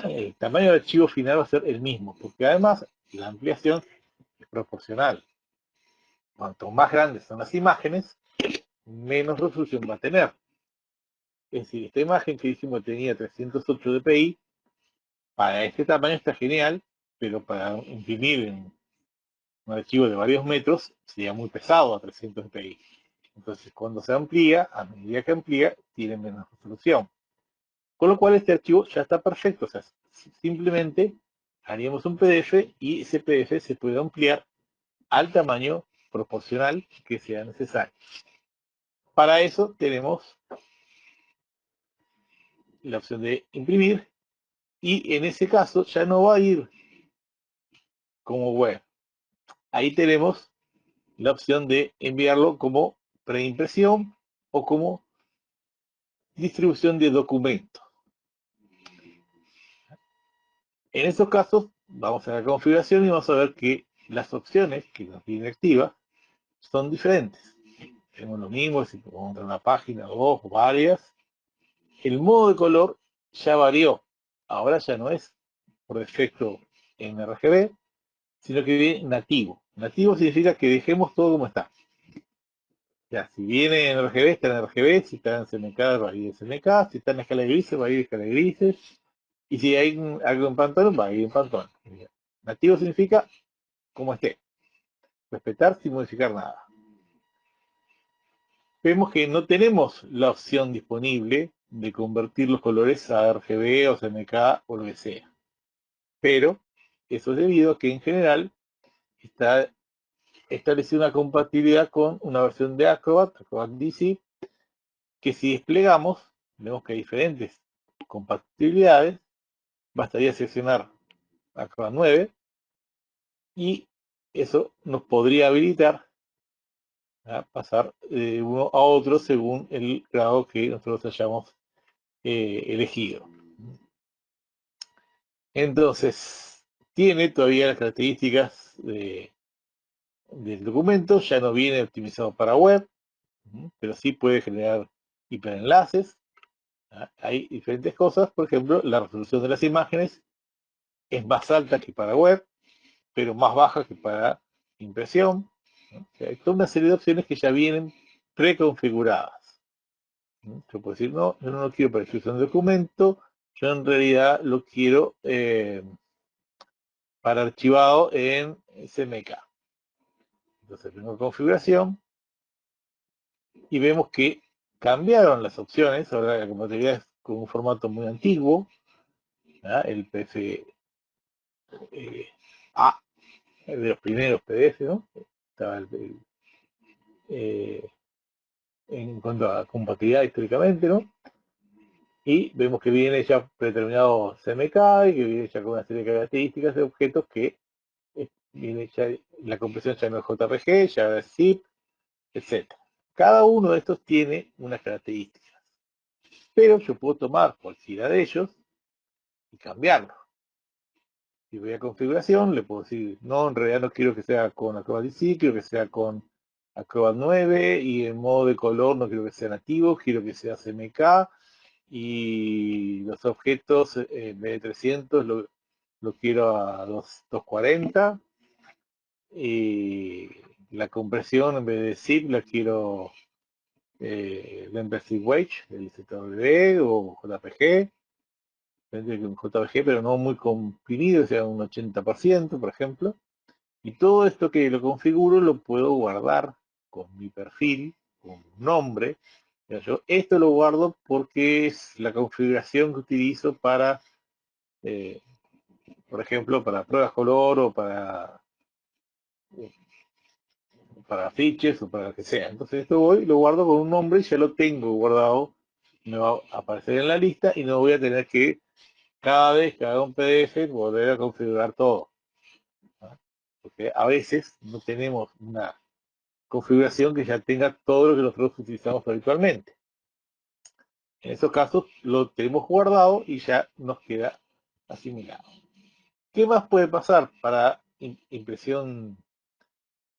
el tamaño del archivo final va a ser el mismo, porque además la ampliación es proporcional. Cuanto más grandes son las imágenes, menos resolución va a tener. Es decir, esta imagen que dijimos tenía 308 dpi, para este tamaño está genial, pero para imprimir en un archivo de varios metros sería muy pesado a 300 dpi. Entonces, cuando se amplía, a medida que amplía, tiene menos resolución. Con lo cual, este archivo ya está perfecto. O sea, simplemente haríamos un PDF y ese PDF se puede ampliar al tamaño proporcional que sea necesario. Para eso tenemos la opción de imprimir y en ese caso ya no va a ir como web. Ahí tenemos la opción de enviarlo como preimpresión o como distribución de documentos. En estos casos vamos a la configuración y vamos a ver que las opciones que nos vienen activas son diferentes. Tenemos lo mismo si podemos entrar a una página, dos o varias. El modo de color ya varió. Ahora ya no es por defecto en RGB, sino que viene nativo. Nativo significa que dejemos todo como está. Ya, si viene en RGB, está en RGB, si está en CMK, va a ir en CMK, si está en escala de grises, va a ir en escala de grises, y si hay algo en Pantone, va a ir en Pantone. Nativo significa como esté, respetar sin modificar nada. Vemos que no tenemos la opción disponible de convertir los colores a RGB o CMK o lo que sea. Pero eso es debido a que en general está establecida una compatibilidad con una versión de Acrobat DC, que si desplegamos, vemos que hay diferentes compatibilidades. Bastaría seleccionar Acrobat 9 y eso nos podría habilitar a pasar de uno a otro según el grado que nosotros hayamos elegido. Entonces, tiene todavía las características del documento, ya no viene optimizado para web, pero sí puede generar hiperenlaces. Hay diferentes cosas, por ejemplo, la resolución de las imágenes es más alta que para web, pero más baja que para impresión. ¿No? O sea, hay toda una serie de opciones que ya vienen preconfiguradas. ¿No? Yo puedo decir, no, yo no lo quiero para distribución de documento, yo en realidad lo quiero para archivado en CMK. Entonces tengo configuración y vemos que cambiaron las opciones. Ahora la compatibilidad es con un formato muy antiguo, ¿verdad? El PDF A, de los primeros PDF, ¿no? Estaba en cuanto a compatibilidad históricamente, ¿no? Y vemos que viene ya predeterminado CMK y que viene ya con una serie de características de objetos que viene ya, la compresión ya no es JPG, ya es zip, etc. Cada uno de estos tiene unas características, pero yo puedo tomar cualquiera de ellos y cambiarlo. Si voy a configuración, le puedo decir, no, en realidad no quiero que sea con Acrobat DC, quiero que sea con Acrobat 9, y en modo de color no quiero que sea nativo, quiero que sea CMK, y los objetos en vez de 300 lo quiero a 240, y la compresión en vez de zip la quiero Membership Wage, el ZW o JPG, un JPG, pero no muy comprimido, o sea, un 80%, por ejemplo. Y todo esto que lo configuro lo puedo guardar con mi perfil, con un nombre. Yo esto lo guardo porque es la configuración que utilizo para, por ejemplo, para pruebas color o para fiches o para lo que sea. Entonces esto voy, lo guardo con un nombre y ya lo tengo guardado. Me va a aparecer en la lista y no voy a tener que cada vez que haga un PDF volver a configurar todo. ¿No? Porque a veces no tenemos una configuración que ya tenga todo lo que nosotros utilizamos habitualmente. En esos casos lo tenemos guardado y ya nos queda asimilado. ¿Qué más puede pasar para impresión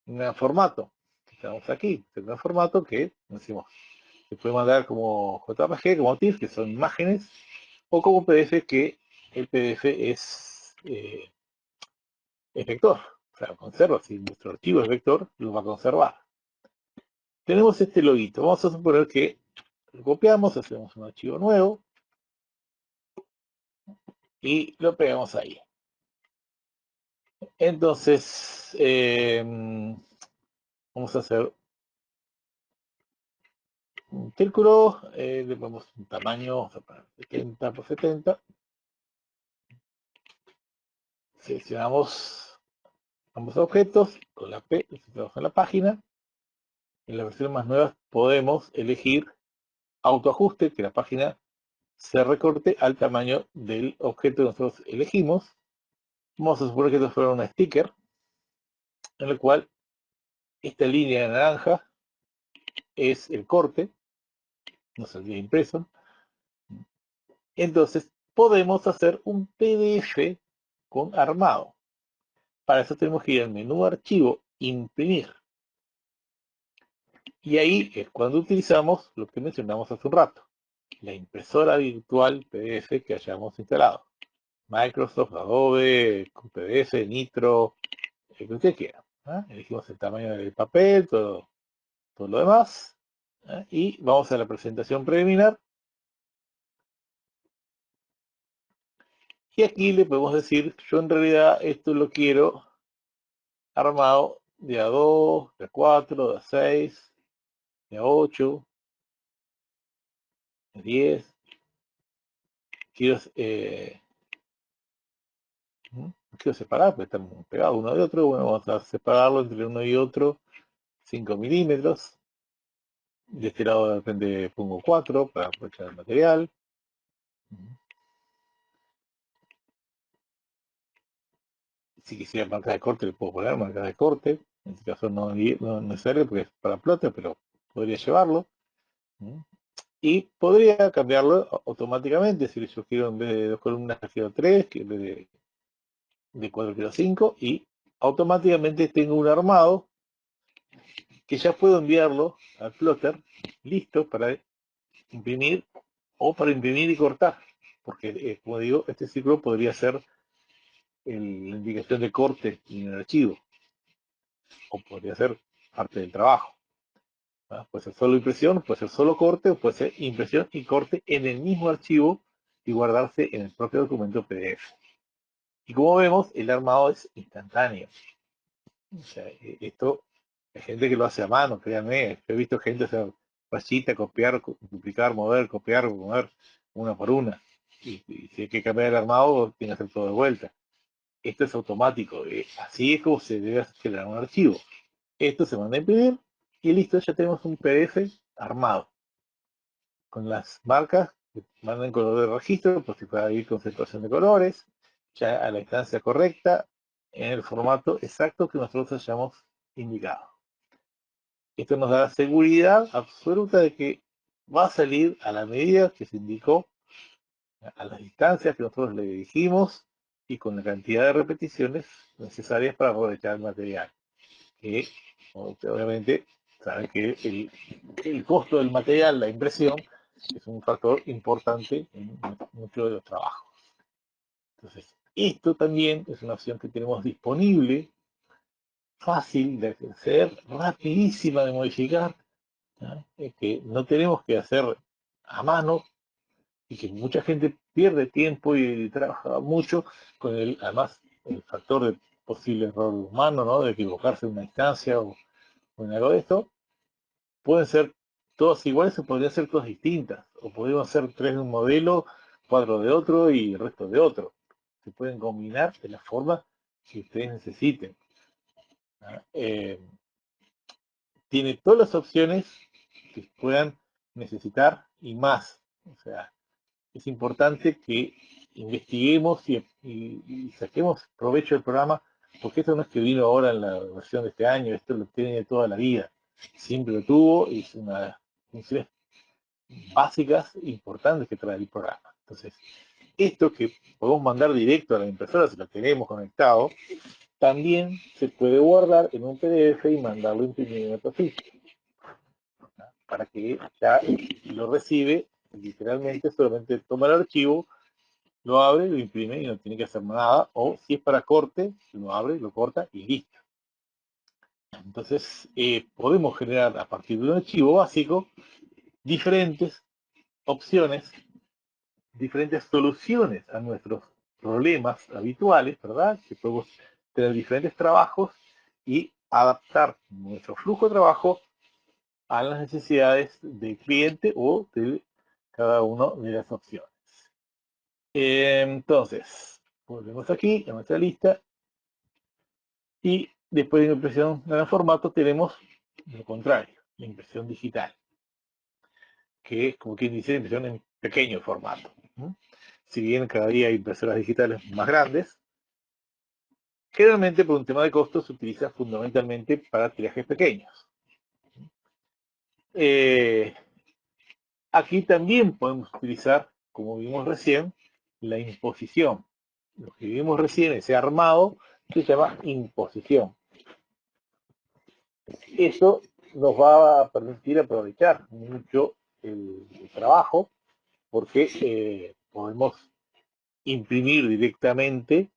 en formato? Estamos aquí, en un formato que decimos, se puede mandar como JPG, como TIFF, que son imágenes, o como PDF, que el PDF es vector. O sea, conserva, si nuestro archivo es vector, lo va a conservar. Tenemos este loguito. Vamos a suponer que lo copiamos, hacemos un archivo nuevo y lo pegamos ahí. Entonces, vamos a hacer un círculo, le ponemos un tamaño, vamos a poner 70 por 70. Seleccionamos ambos objetos con la P, los centramos en la página. En la versión más nueva podemos elegir autoajuste, que la página se recorte al tamaño del objeto que nosotros elegimos. Vamos a suponer que esto fuera un sticker, en el cual esta línea de naranja es el corte, no saldría impreso. Entonces podemos hacer un PDF con armado. Para eso tenemos que ir al menú archivo, imprimir. Y ahí es cuando utilizamos lo que mencionamos hace un rato, la impresora virtual PDF que hayamos instalado. Microsoft, Adobe, PDF, Nitro, el que usted quiera. ¿Ah? Elegimos el tamaño del papel, todo lo demás. ¿Ah? Y vamos a la presentación preliminar. Y aquí le podemos decir, yo en realidad esto lo quiero armado de A2, de A4, de A6, de A8, de 10. Quiero, quiero separar, porque están pegados uno de otro. Bueno, vamos a separarlo entre uno y otro 5 milímetros. De este lado de repente pongo 4 para aprovechar el material. Si quisiera marca de corte, le puedo poner marca de corte. En este caso no es necesario porque es para plata, pero podría llevarlo. Y podría cambiarlo automáticamente. Si yo quiero en vez de 2 columnas, quiero 3, que en vez de 4 quiero 5. Y automáticamente tengo un armado que ya puedo enviarlo al plotter listo para imprimir o para imprimir y cortar. Porque, como digo, este ciclo podría ser la indicación de corte en el archivo, o podría ser parte del trabajo. Puede ser solo impresión, puede ser solo corte, o puede ser impresión y corte en el mismo archivo y guardarse en el propio documento PDF. Y como vemos, el armado es instantáneo. O sea, esto, hay gente que lo hace a mano, créanme. He visto gente hacer rayita, copiar, duplicar, mover, copiar, mover, una por una. Y si hay que cambiar el armado, tiene que hacer todo de vuelta. Esto es automático. Así es como se debe generar un archivo. Esto se manda a imprimir y listo, ya tenemos un PDF armado. Con las marcas que mandan color de registro, pues si puede ir concentración de colores, ya a la instancia correcta, en el formato exacto que nosotros hayamos indicado. Esto nos da seguridad absoluta de que va a salir a la medida que se indicó, a las distancias que nosotros le dijimos y con la cantidad de repeticiones necesarias para aprovechar el material. Que obviamente saben que el costo del material, la impresión, es un factor importante en muchos de los trabajos. Entonces, esto también es una opción que tenemos disponible, fácil de hacer, rapidísima de modificar, ¿no? Que no tenemos que hacer a mano y que mucha gente pierde tiempo y trabaja mucho con además, el factor de posible error humano, ¿no? De equivocarse en una instancia o en algo de esto. Pueden ser todas iguales o podrían ser todas distintas. O podemos ser 3 de un modelo, 4 de otro y el resto de otro. Se pueden combinar de la forma que ustedes necesiten. Tiene todas las opciones que puedan necesitar y más. O sea, es importante que investiguemos y saquemos provecho del programa, porque esto no es que vino ahora en la versión de este año, esto lo tiene toda la vida. Siempre lo tuvo y es una de las funciones básicas importantes que trae el programa. Entonces, esto que podemos mandar directo a la impresora si lo tenemos conectado, también se puede guardar en un PDF y mandarlo a imprimir en otro sitio, para que ya lo recibe, literalmente solamente toma el archivo, lo abre, lo imprime y no tiene que hacer nada, o si es para corte, lo abre, lo corta y listo. Entonces, podemos generar a partir de un archivo básico diferentes opciones, diferentes soluciones a nuestros problemas habituales, ¿verdad? Que podemos tener diferentes trabajos y adaptar nuestro flujo de trabajo a las necesidades del cliente o de cada una de las opciones. Entonces, volvemos aquí a nuestra lista y después de la impresión en formato tenemos lo contrario, la impresión digital, que es como quien dice impresión en pequeño formato. Si bien cada día hay impresoras digitales más grandes, generalmente por un tema de costo se utiliza fundamentalmente para tirajes pequeños. Aquí también podemos utilizar, como vimos recién, la imposición. Lo que vimos recién, ese armado, se llama imposición. Eso nos va a permitir aprovechar mucho el trabajo, porque podemos imprimir directamente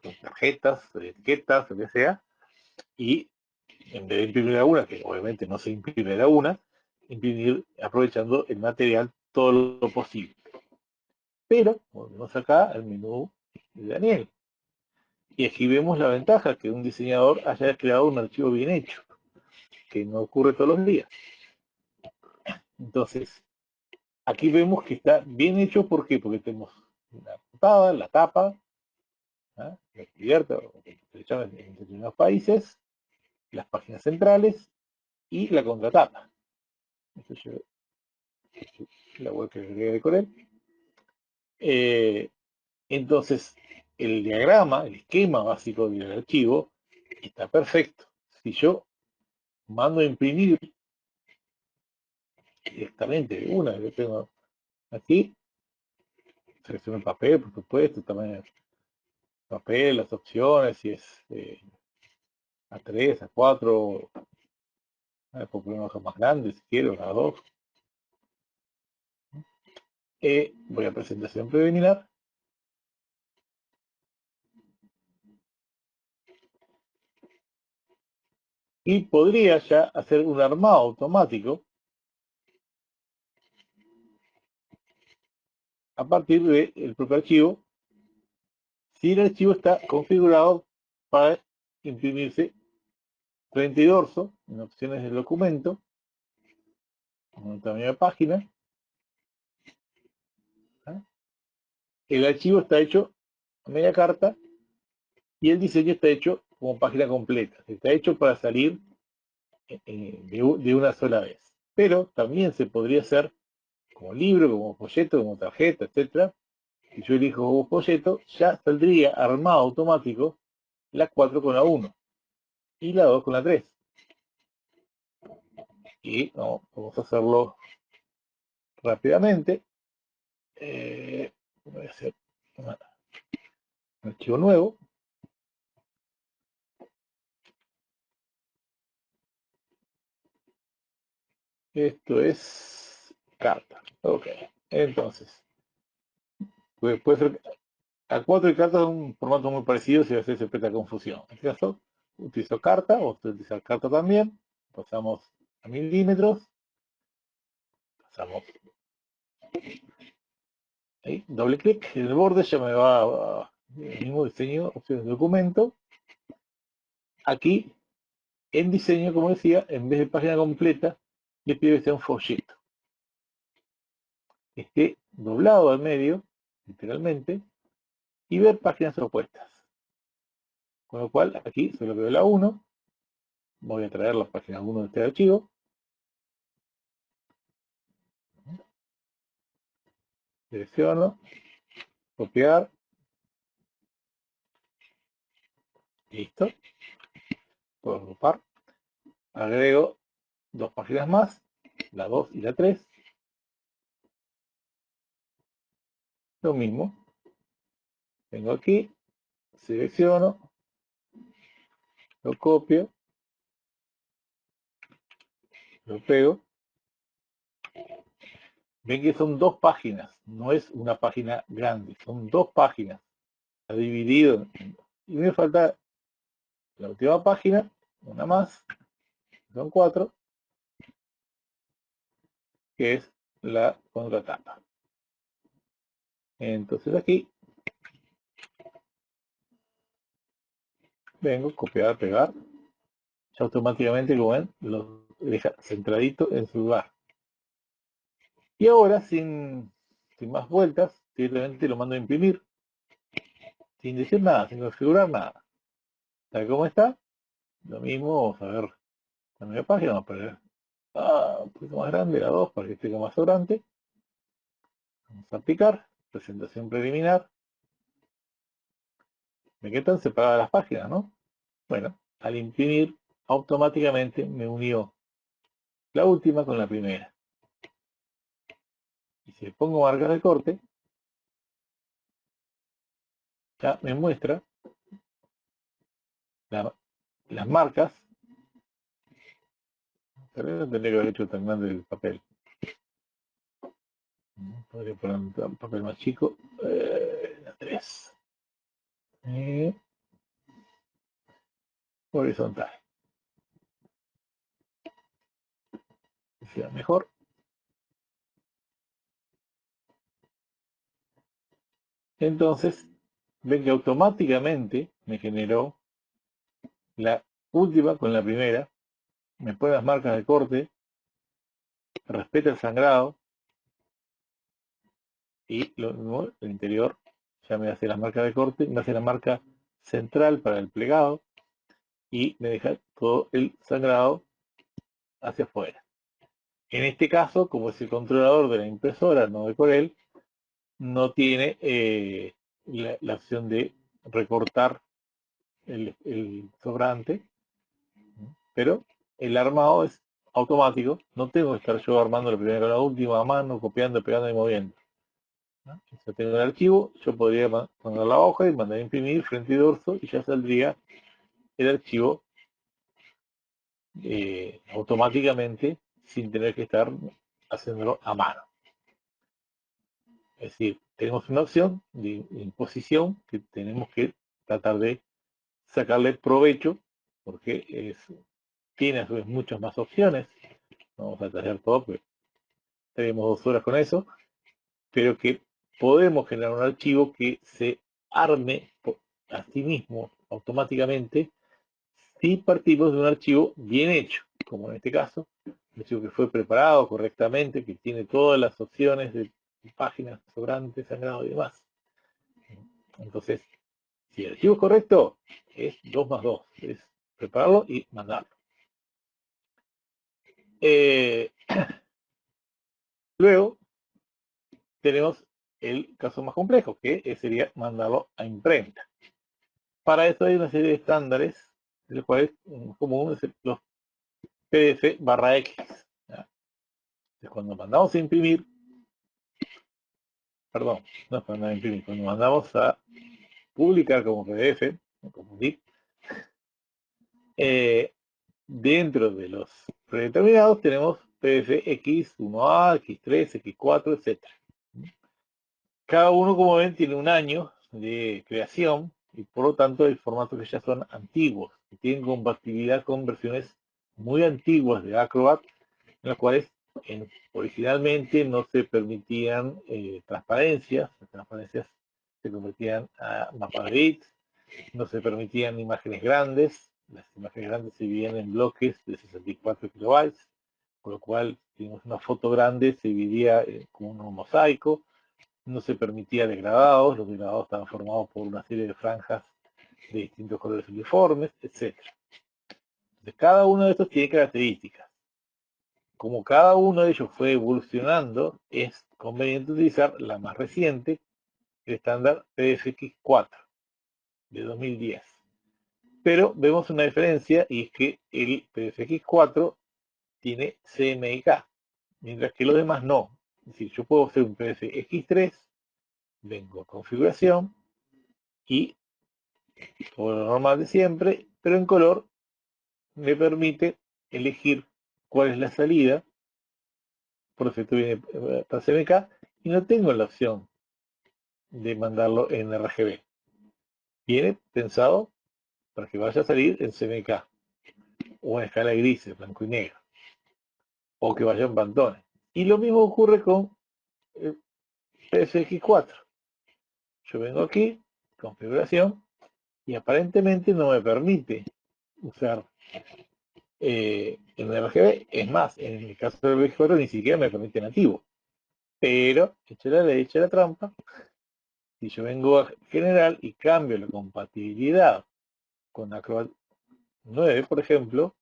con tarjetas, etiquetas, lo que sea, y en vez de imprimir a una, que obviamente no se imprime a una, imprimir aprovechando el material todo lo posible. Pero volvemos acá al menú de Daniel. Y aquí vemos la ventaja que un diseñador haya creado un archivo bien hecho, que no ocurre todos los días. Entonces, aquí vemos que está bien hecho, ¿por qué? Porque tenemos la portada, la tapa, la cubierta, en determinados países, las páginas centrales y la contratapa. Entonces, la web que agregué de Corel. Entonces, el diagrama, el esquema básico del archivo, está perfecto. Si yo mando a imprimir directamente de una, yo tengo aquí, selecciono el papel, por supuesto, tamaño de papel, las opciones, si es A3, A4, puedo poner una hoja más grande si quiero, una A2. Voy a presentación preliminar. y podría ya hacer un armado automático a partir del propio archivo, si el archivo está configurado para imprimirse frente y dorso en opciones del documento, en el tamaño de página. El archivo está hecho a media carta y el diseño está hecho como página completa. Está hecho para salir de una sola vez. Pero también se podría hacer como libro, como folleto, como tarjeta, etcétera. Si yo elijo como folleto, ya saldría armado automático la 4 con la 1 y la 2 con la 3. Y no, vamos a hacerlo rápidamente. Voy a hacer un archivo nuevo. Esto es carta. Ok. Entonces, puede ser A4 y carta es un formato muy parecido si a veces se presta confusión. En este caso, utilizo carta, o utilizar carta también. Pasamos a milímetros. Pasamos ahí, doble clic. En el borde ya me va a el mismo diseño, opciones de documento. Aquí, en diseño, como decía, en vez de página completa, le pido que sea un folleto. Esté doblado al medio, literalmente, y ver páginas opuestas. Con lo cual, aquí solo veo la 1. Voy a traer las páginas 1 de este archivo. Selecciono, copiar, listo, puedo agrupar, agrego 2 páginas más, la 2 y la 3, lo mismo, vengo aquí, selecciono, lo copio, lo pego, ven que son 2 páginas, no es una página grande, son 2 páginas, está dividido, y me falta la última página, una más, son 4, que es la contratapa. Entonces aquí vengo, copiar, pegar, ya automáticamente, como ven, lo deja centradito en su lugar. Y ahora, sin más vueltas, directamente lo mando a imprimir, sin decir nada, sin configurar nada. Tal como está, lo mismo, vamos a ver la media página, vamos a poner un poquito más grande, la 2, para que esté más sobrante. Vamos a aplicar, presentación preliminar. Me quedan separadas las páginas, ¿no? Bueno, al imprimir, automáticamente me unió la última con la primera. Y si le pongo marcas de corte, ya me muestra las marcas. Pero no tendría que haber hecho tan grande el papel. Podría poner un papel más chico. La 3. Horizontal. Que sea mejor. Entonces, ven que automáticamente me generó la última con la primera. Me pone las marcas de corte. Respeta el sangrado. Y el interior ya me hace las marcas de corte. Me hace la marca central para el plegado. Y me deja todo el sangrado hacia afuera. En este caso, como es el controlador de la impresora, no de Corel, no tiene la opción de recortar el sobrante, pero el armado es automático, no tengo que estar yo armando la primera con la última a mano, copiando, pegando y moviendo. Si tengo el archivo, yo podría poner la hoja y mandar a imprimir frente y dorso y ya saldría el archivo automáticamente sin tener que estar haciéndolo a mano. Es decir, tenemos una opción de imposición que tenemos que tratar de sacarle provecho porque es tiene a su vez muchas más opciones. No vamos a detallar todo, porque tenemos 2 horas con eso, pero que podemos generar un archivo que se arme a sí mismo automáticamente si partimos de un archivo bien hecho, como en este caso, un archivo que fue preparado correctamente, que tiene todas las opciones de páginas sobrantes, sangrado y demás. Entonces, si el archivo es correcto, es 2 más 2, es prepararlo y mandarlo. Luego, tenemos el caso más complejo, que sería mandarlo a imprenta. Para eso hay una serie de estándares, de los cuales común es los PDF/X. Entonces, cuando mandamos a imprimir, perdón, no es mandar a imprimir, cuando mandamos a publicar como PDF, como DIP, dentro de los predeterminados tenemos PDF X1A, X3, X4, etc. Cada uno, como ven, tiene un año de creación y por lo tanto hay formatos que ya son antiguos, que tienen compatibilidad con versiones muy antiguas de Acrobat, en las cuales originalmente no se permitían transparencias, las transparencias se convertían a mapas de bits, no se permitían imágenes grandes, las imágenes grandes se dividían en bloques de 64 kilobytes, con lo cual, si tenemos una foto grande, se dividía como un mosaico, no se permitía degradados, los degradados estaban formados por una serie de franjas de distintos colores uniformes, etc. Entonces, cada uno de estos tiene características. Como cada uno de ellos fue evolucionando, es conveniente utilizar la más reciente, el estándar PFX4 de 2010. Pero vemos una diferencia y es que el PFX4 tiene CMYK, mientras que los demás no. Es decir, yo puedo hacer un PFX3, vengo a configuración y todo lo normal de siempre, pero en color me permite elegir cuál es la salida, por defecto viene para CMYK, y no tengo la opción de mandarlo en RGB. Viene pensado para que vaya a salir en CMYK, o en escala de grises, blanco y negro, o que vaya en Pantone. Y lo mismo ocurre con el PSX4. Yo vengo aquí, configuración, y aparentemente no me permite usar en RGB. Es más, en el caso del PSX4 ni siquiera me permite nativo. Pero, echa la ley, echa la trampa, si yo vengo a general y cambio la compatibilidad con Acrobat 9, por ejemplo,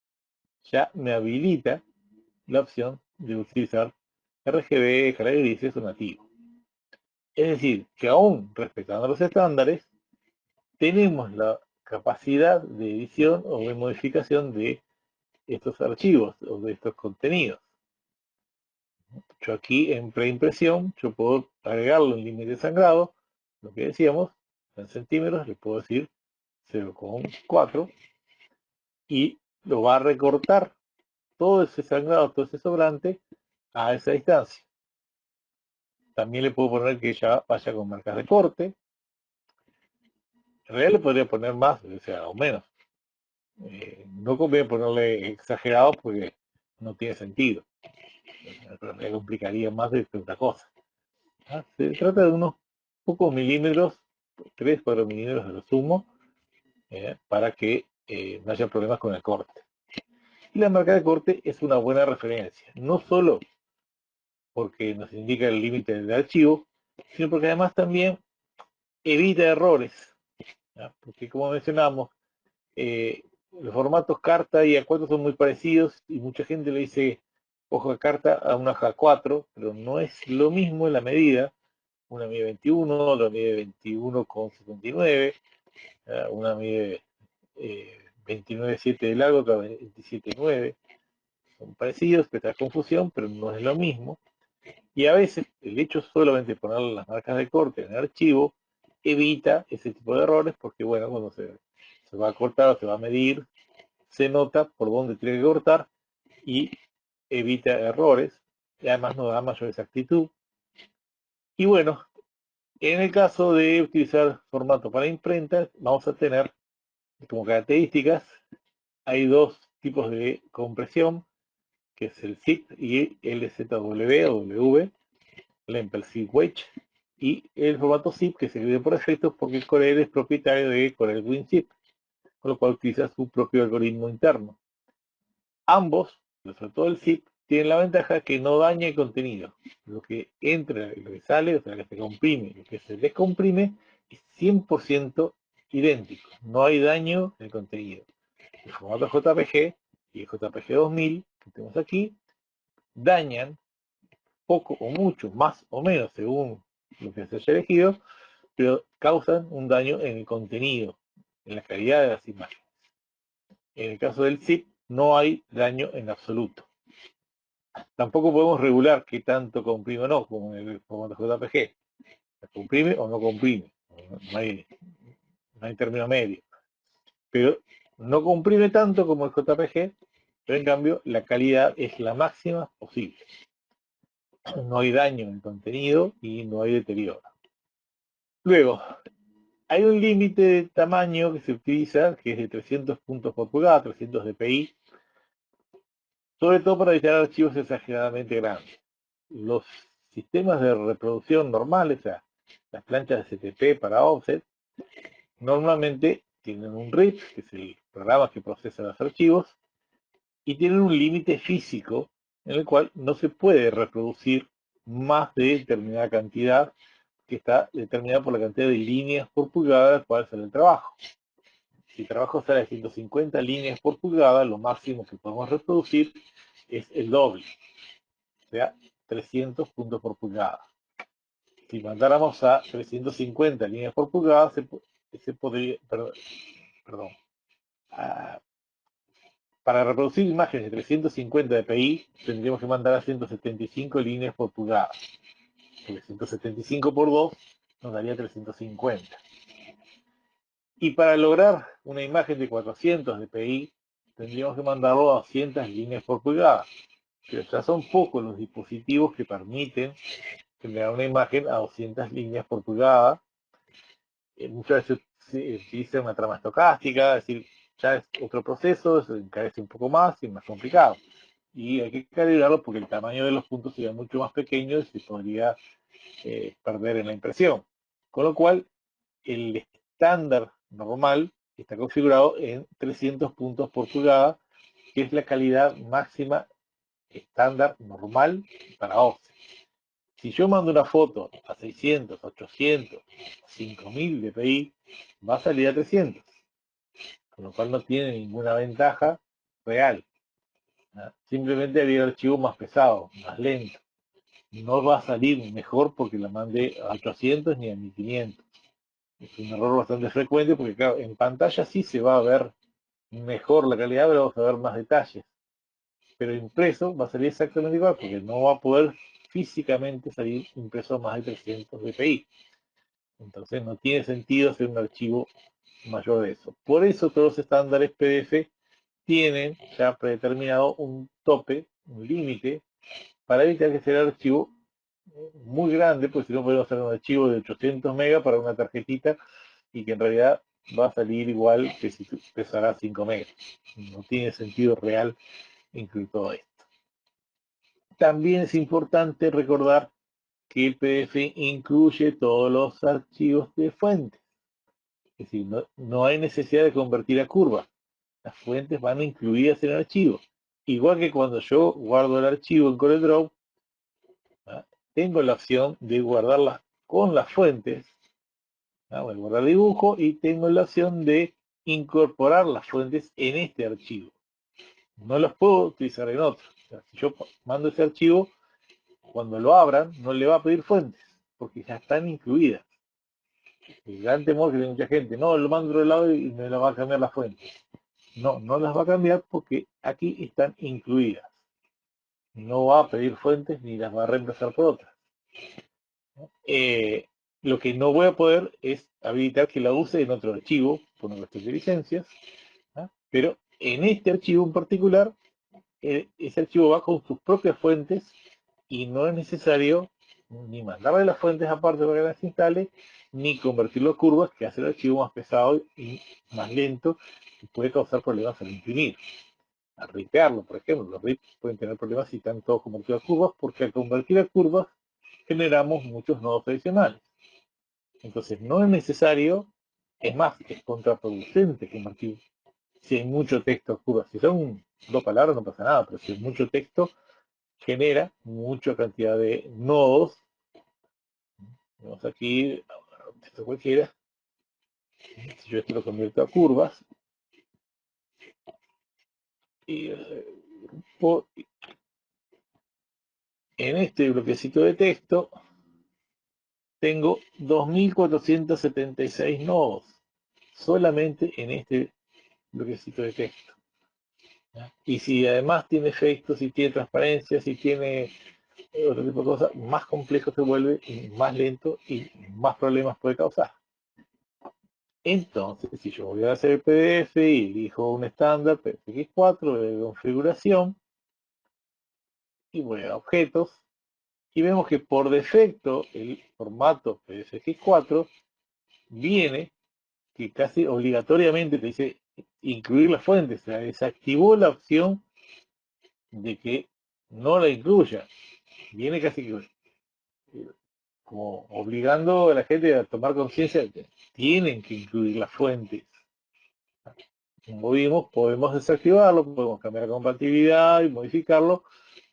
ya me habilita la opción de utilizar RGB, escala de grises o nativo. Es decir, que aún respetando los estándares, tenemos la capacidad de edición o de modificación de estos archivos o de estos contenidos. Yo aquí en preimpresión, yo puedo agregarle un límite de sangrado, lo que decíamos, en centímetros, le puedo decir 0,4 y lo va a recortar todo ese sangrado, todo ese sobrante a esa distancia. También le puedo poner que ya vaya con marcas de corte. En realidad le podría poner más, o sea, o menos. No conviene ponerle exagerado porque no tiene sentido. Me complicaría más de otra cosa. Se trata de unos pocos milímetros, 3, 4 milímetros de lo sumo, para que no haya problemas con el corte. Y la marca de corte es una buena referencia, no solo porque nos indica el límite del archivo, sino porque además también evita errores. Porque como mencionamos, los formatos carta y A4 son muy parecidos y mucha gente le dice hoja de carta a una hoja 4, pero no es lo mismo en la medida. Una mide 21, otra mide 21,79, una mide 29,7 de largo, otra 27,9. Son parecidos, que está confusión, pero no es lo mismo. Y a veces el hecho solamente de poner las marcas de corte en el archivo evita ese tipo de errores porque, bueno, cuando se va a cortar o se va a medir, se nota por dónde tiene que cortar y evita errores y además nos da mayor exactitud. Y bueno, en el caso de utilizar formato para imprenta, vamos a tener como características, hay 2 tipos de compresión, que es el zip y LZW o W, la Zip Wedge, y el formato zip que se escribe por defecto porque Corel es propietario de Corel WinZip, con lo cual utiliza su propio algoritmo interno. Ambos, sobre todo el zip, tienen la ventaja que no daña el contenido. Lo que entra y lo que sale, o sea, lo que se comprime y lo que se descomprime, es 100% idéntico. No hay daño en el contenido. El formato JPG y el JPG 2000 que tenemos aquí dañan poco o mucho, más o menos, según lo que se haya elegido, pero causan un daño en el contenido, en la calidad de las imágenes. En el caso del zip, no hay daño en absoluto. Tampoco podemos regular qué tanto comprime o no, como en el formato JPG. ¿Comprime o no comprime? No hay término medio. Pero no comprime tanto como el JPG, pero en cambio la calidad es la máxima posible. No hay daño en el contenido y no hay deterioro. Luego, hay un límite de tamaño que se utiliza, que es de 300 puntos por pulgada, 300 dpi, sobre todo para evitar archivos exageradamente grandes. Los sistemas de reproducción normales, o sea, las planchas de STP para offset, normalmente tienen un RIP, que es el programa que procesa los archivos, y tienen un límite físico en el cual no se puede reproducir más de determinada cantidad que está determinada por la cantidad de líneas por pulgada a la cual sale el trabajo. Si el trabajo sale de 150 líneas por pulgada, lo máximo que podemos reproducir es el doble, o sea, 300 puntos por pulgada. Si mandáramos a 350 líneas por pulgada, se podría, perdón, para reproducir imágenes de 350 dpi, tendríamos que mandar a 175 líneas por pulgada. Porque 175 por 2 nos daría 350. Y para lograr una imagen de 400 dpi, tendríamos que mandarlo a 200 líneas por pulgada. Pero ya son pocos los dispositivos que permiten generar una imagen a 200 líneas por pulgada. Muchas veces se utiliza una trama estocástica, es decir, ya es otro proceso, se encarece un poco más y es más complicado. Y hay que calibrarlo porque el tamaño de los puntos sería mucho más pequeño y se podría perder en la impresión. Con lo cual, el estándar normal está configurado en 300 puntos por pulgada, que es la calidad máxima estándar normal para offset. Si yo mando una foto a 600, 800, 5000 dpi, va a salir a 300, con lo cual no tiene ninguna ventaja real. ¿No? Simplemente haría el archivo más pesado, más lento. No va a salir mejor porque la mande a 800 ni a 1500. Es un error bastante frecuente porque, claro, en pantalla sí se va a ver mejor la calidad, pero vamos a ver más detalles. Pero impreso va a salir exactamente igual porque no va a poder físicamente salir impreso a más de 300 dpi. Entonces no tiene sentido hacer un archivo mayor de eso. Por eso todos los estándares PDF tienen ya predeterminado un tope, un límite, para evitar que sea el archivo muy grande, porque si no podemos hacer un archivo de 800 megas para una tarjetita y que en realidad va a salir igual que si pesará 5 megas. No tiene sentido real incluir todo esto. También es importante recordar que el PDF incluye todos los archivos de fuentes. Es decir, no hay necesidad de convertir a curvas. Las fuentes van incluidas en el archivo. Igual que cuando yo guardo el archivo en CorelDRAW, tengo la opción de guardarlas con las fuentes. Voy a guardar dibujo y tengo la opción de incorporar las fuentes en este archivo. No los puedo utilizar en otro. O sea, si yo mando ese archivo, cuando lo abran, no le va a pedir fuentes, porque ya están incluidas. El gran temor que tiene mucha gente, no, lo mando de otro lado y me lo va a cambiar las fuentes. No, no las va a cambiar porque aquí están incluidas. No va a pedir fuentes ni las va a reemplazar por otras. Lo que no voy a poder es habilitar que la use en otro archivo, por una cuestión de licencias, ¿no? Pero en este archivo en particular, ese archivo va con sus propias fuentes y no es necesario ni mandarle las fuentes aparte para que las instale, ni convertirlo a curvas, que hace el archivo más pesado y más lento y puede causar problemas al imprimir. ripearlo, por ejemplo. Los rips pueden tener problemas si están todos convertidos a curvas, porque al convertir a curvas generamos muchos nodos adicionales. Entonces no es necesario, es más, es contraproducente convertir si hay mucho texto a curvas. Si son 2 palabras no pasa nada, pero si hay mucho texto, genera mucha cantidad de nodos. Vamos aquí, texto cualquiera. Si yo esto lo convierto a curvas, y en este bloquecito de texto tengo 2476 nodos solamente en este bloquecito de texto. Y si además tiene efectos, si tiene transparencia, si tiene otro tipo de cosas, más complejo se vuelve, y más lento y más problemas puede causar. Entonces, si yo voy a hacer el PDF y elijo un estándar PFX4 de configuración y voy a objetos, y vemos que por defecto el formato PFX4 viene que casi obligatoriamente te dice incluir las fuentes, o sea, desactivó la opción de que no la incluya. Viene casi que como obligando a la gente a tomar conciencia de que tienen que incluir las fuentes. Como vimos, podemos desactivarlo, podemos cambiar la compatibilidad y modificarlo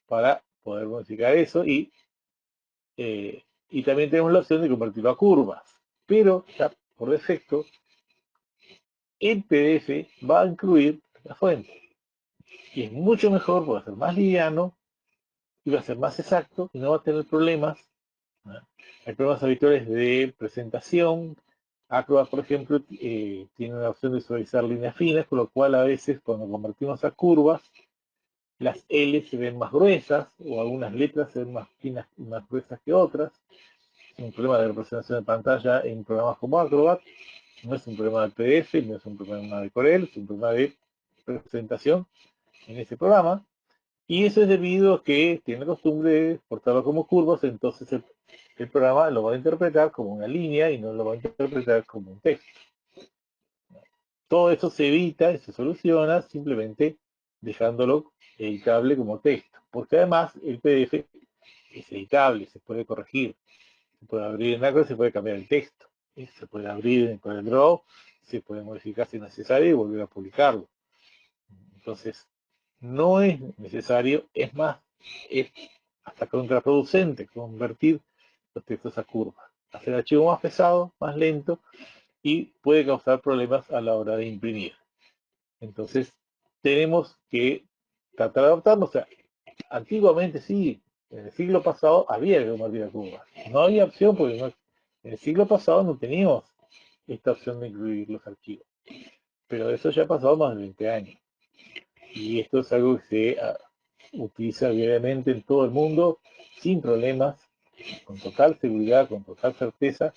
para poder modificar eso y también tenemos la opción de convertirlo a curvas. Pero ya por defecto el PDF va a incluir la fuente. Y es mucho mejor, va a ser más liviano y va a ser más exacto y no va a tener problemas. ¿No? Hay problemas habituales de presentación. Acrobat, por ejemplo, tiene una opción de suavizar líneas finas, con lo cual a veces cuando convertimos a curvas, las L se ven más gruesas o algunas letras se ven más finas y más gruesas que otras. Es un problema de representación de pantalla en programas como Acrobat. No es un problema del PDF, no es un problema de Corel, es un problema de presentación en ese programa. Y eso es debido a que tiene la costumbre de exportarlo como curvas, entonces el programa lo va a interpretar como una línea y no lo va a interpretar como un texto. Todo eso se evita y se soluciona simplemente dejándolo editable como texto, porque además el PDF es editable, se puede corregir, se puede abrir en Acrobat, se puede cambiar el texto, se puede abrir en CorelDRAW, se puede modificar si es necesario y volver a publicarlo. Entonces, no es necesario, es más, es hasta contraproducente convertir los textos a curvas. Hacer el archivo más pesado, más lento y puede causar problemas a la hora de imprimir. Entonces, tenemos que tratar de adaptarnos. O sea, antiguamente sí, en el siglo pasado había que convertir a curvas. No había opción porque en el siglo pasado no teníamos esta opción de incluir los archivos. Pero eso ya ha pasado más de 20 años. Y esto es algo que se utiliza diariamente en todo el mundo sin problemas, con total seguridad, con total certeza,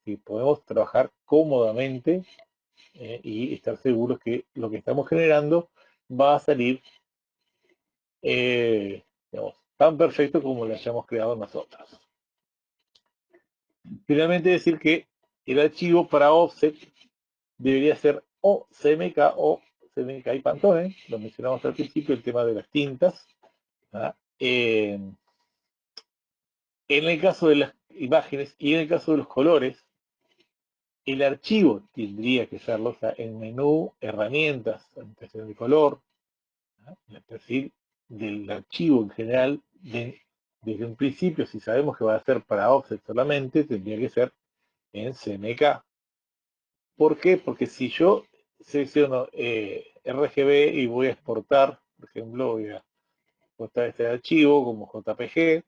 que podemos trabajar cómodamente y estar seguros que lo que estamos generando va a salir digamos, tan perfecto como lo hayamos creado nosotros. Finalmente decir que el archivo para offset debería ser o CMK o CMK y Pantone, lo mencionamos al principio, el tema de las tintas. En el caso de las imágenes y en el caso de los colores, el archivo tendría que serlo, o sea, en menú, herramientas, administración de color, el perfil del archivo en general, desde un principio, si sabemos que va a ser para offset solamente, tendría que ser en CMK. ¿Por qué? Porque si yo selecciono RGB y voy a exportar, por ejemplo, voy a exportar este archivo como JPG,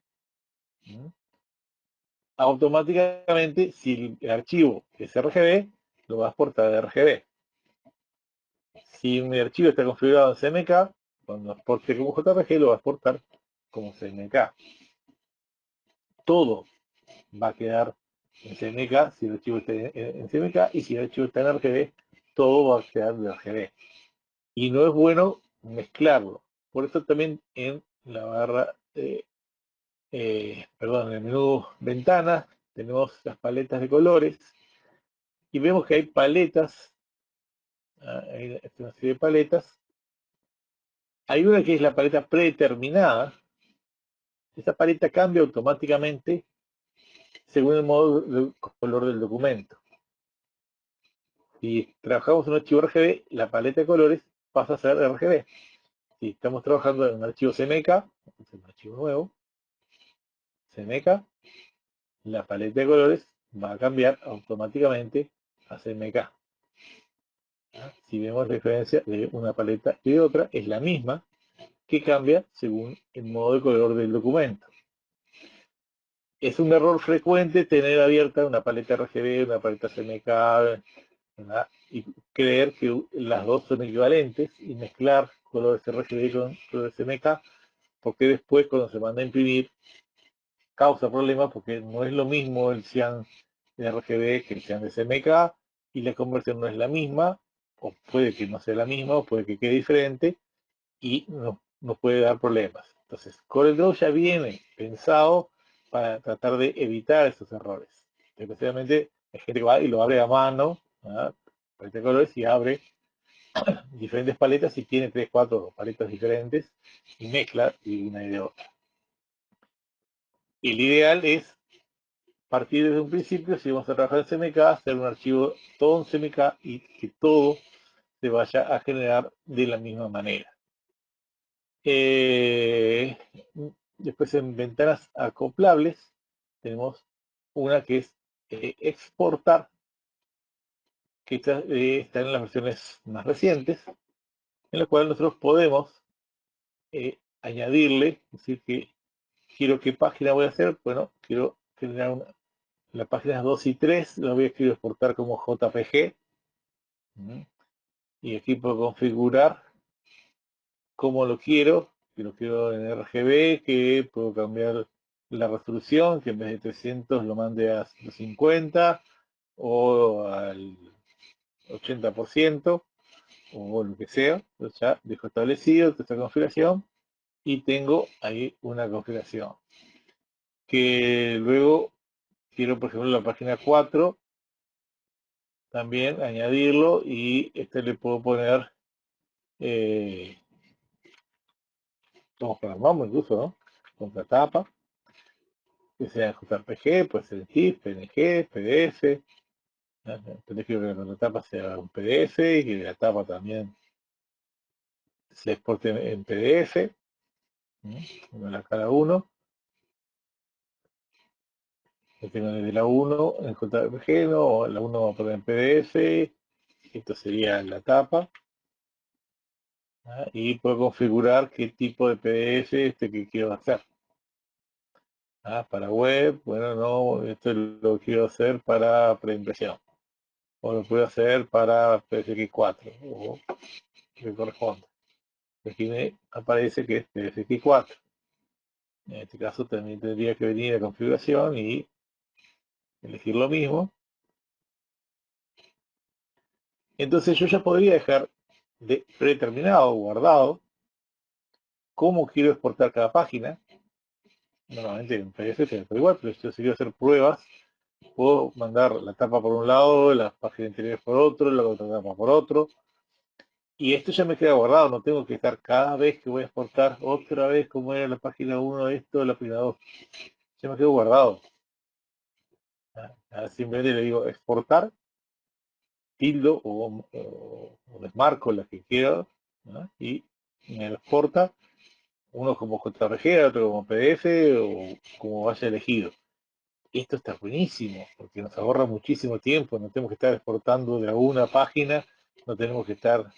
automáticamente, si el archivo es RGB, lo va a exportar de RGB. Si mi archivo está configurado en CMK, cuando exporte como JPG, lo va a exportar como CMK. Todo va a quedar en CMK si el archivo está en CMK, y si el archivo está en RGB, todo va a quedar de RGB. Y no es bueno mezclarlo. Por eso también en la barra, en el menú ventanas, tenemos las paletas de colores, y vemos que hay paletas, hay una serie de paletas, Hay una que es la paleta predeterminada. Esta paleta cambia automáticamente según el modo de color del documento. Si trabajamos en un archivo RGB, la paleta de colores pasa a ser RGB. Si estamos trabajando en un archivo CMYK, es un archivo nuevo, CMYK, la paleta de colores va a cambiar automáticamente a CMYK. Si vemos la diferencia de una paleta y de otra, es la misma, que cambia según el modo de color del documento. Es un error frecuente tener abierta una paleta RGB, una paleta CMYK, ¿verdad? Y creer que las dos son equivalentes y mezclar colores RGB con colores CMYK, porque después cuando se manda a imprimir causa problemas porque no es lo mismo el cian de RGB que el cian de CMYK y la conversión no es la misma, o puede que no sea la misma, o puede que quede diferente y nos puede dar problemas. Entonces, CorelDRAW ya viene pensado para tratar de evitar esos errores. Especialmente hay gente que va y lo abre a mano, ¿verdad? Paleta de colores, y abre diferentes paletas y tiene 3, 4 paletas diferentes y mezcla de una y de otra. El ideal es partir desde un principio, si vamos a trabajar en CMYK, hacer un archivo todo en CMYK y que todo se vaya a generar de la misma manera. Después en ventanas acoplables tenemos una que es exportar, que está en las versiones más recientes, en la cual nosotros podemos añadirle, es decir, que quiero qué página voy a hacer. Bueno, quiero generar las páginas 2 y 3, las voy a quiero exportar como JPG. Y aquí puedo configurar cómo lo quiero, que lo quiero en RGB, que puedo cambiar la resolución, que en vez de 300 lo mande a 150 o al 80% o lo que sea. Entonces ya dejo establecido esta configuración y tengo ahí una configuración. Que luego quiero, por ejemplo, la página 4 también añadirlo, y le puedo poner como programamos incluso, ¿no? Contratapa, que sea JPG, puede ser GIF, PNG, PDF. Tenés que la contratapa sea un PDF y que la tapa también se exporte en PDF. La cara 1. Que tengo desde la 1 en JPG, ¿no? O la 1 va a poner en PDF. Esto sería la tapa. Y puedo configurar qué tipo de PDF que quiero hacer. Para web, bueno, no, esto lo quiero hacer para preimpresión. O lo puedo hacer para PSX4, o que corresponda. Aquí me aparece que es PSX4. En este caso también tendría que venir a configuración y elegir lo mismo. Entonces yo ya podría dejar predeterminado, guardado, cómo quiero exportar cada página. Normalmente en PDF se todo igual, pero si yo quiero hacer pruebas, puedo mandar la tapa por un lado, las páginas interiores por otro, la otra tapa por otro. Y esto ya me queda guardado, no tengo que estar cada vez que voy a exportar otra vez como era la página 1 de esto, la página 2. Ya me quedo guardado. Simplemente le digo exportar, tildo o desmarco la que quiero, ¿no? Y me lo exporta, uno como JPG, otro como PDF o como vaya elegido. Esto está buenísimo porque nos ahorra muchísimo tiempo, no tenemos que estar exportando de alguna página, no tenemos que estar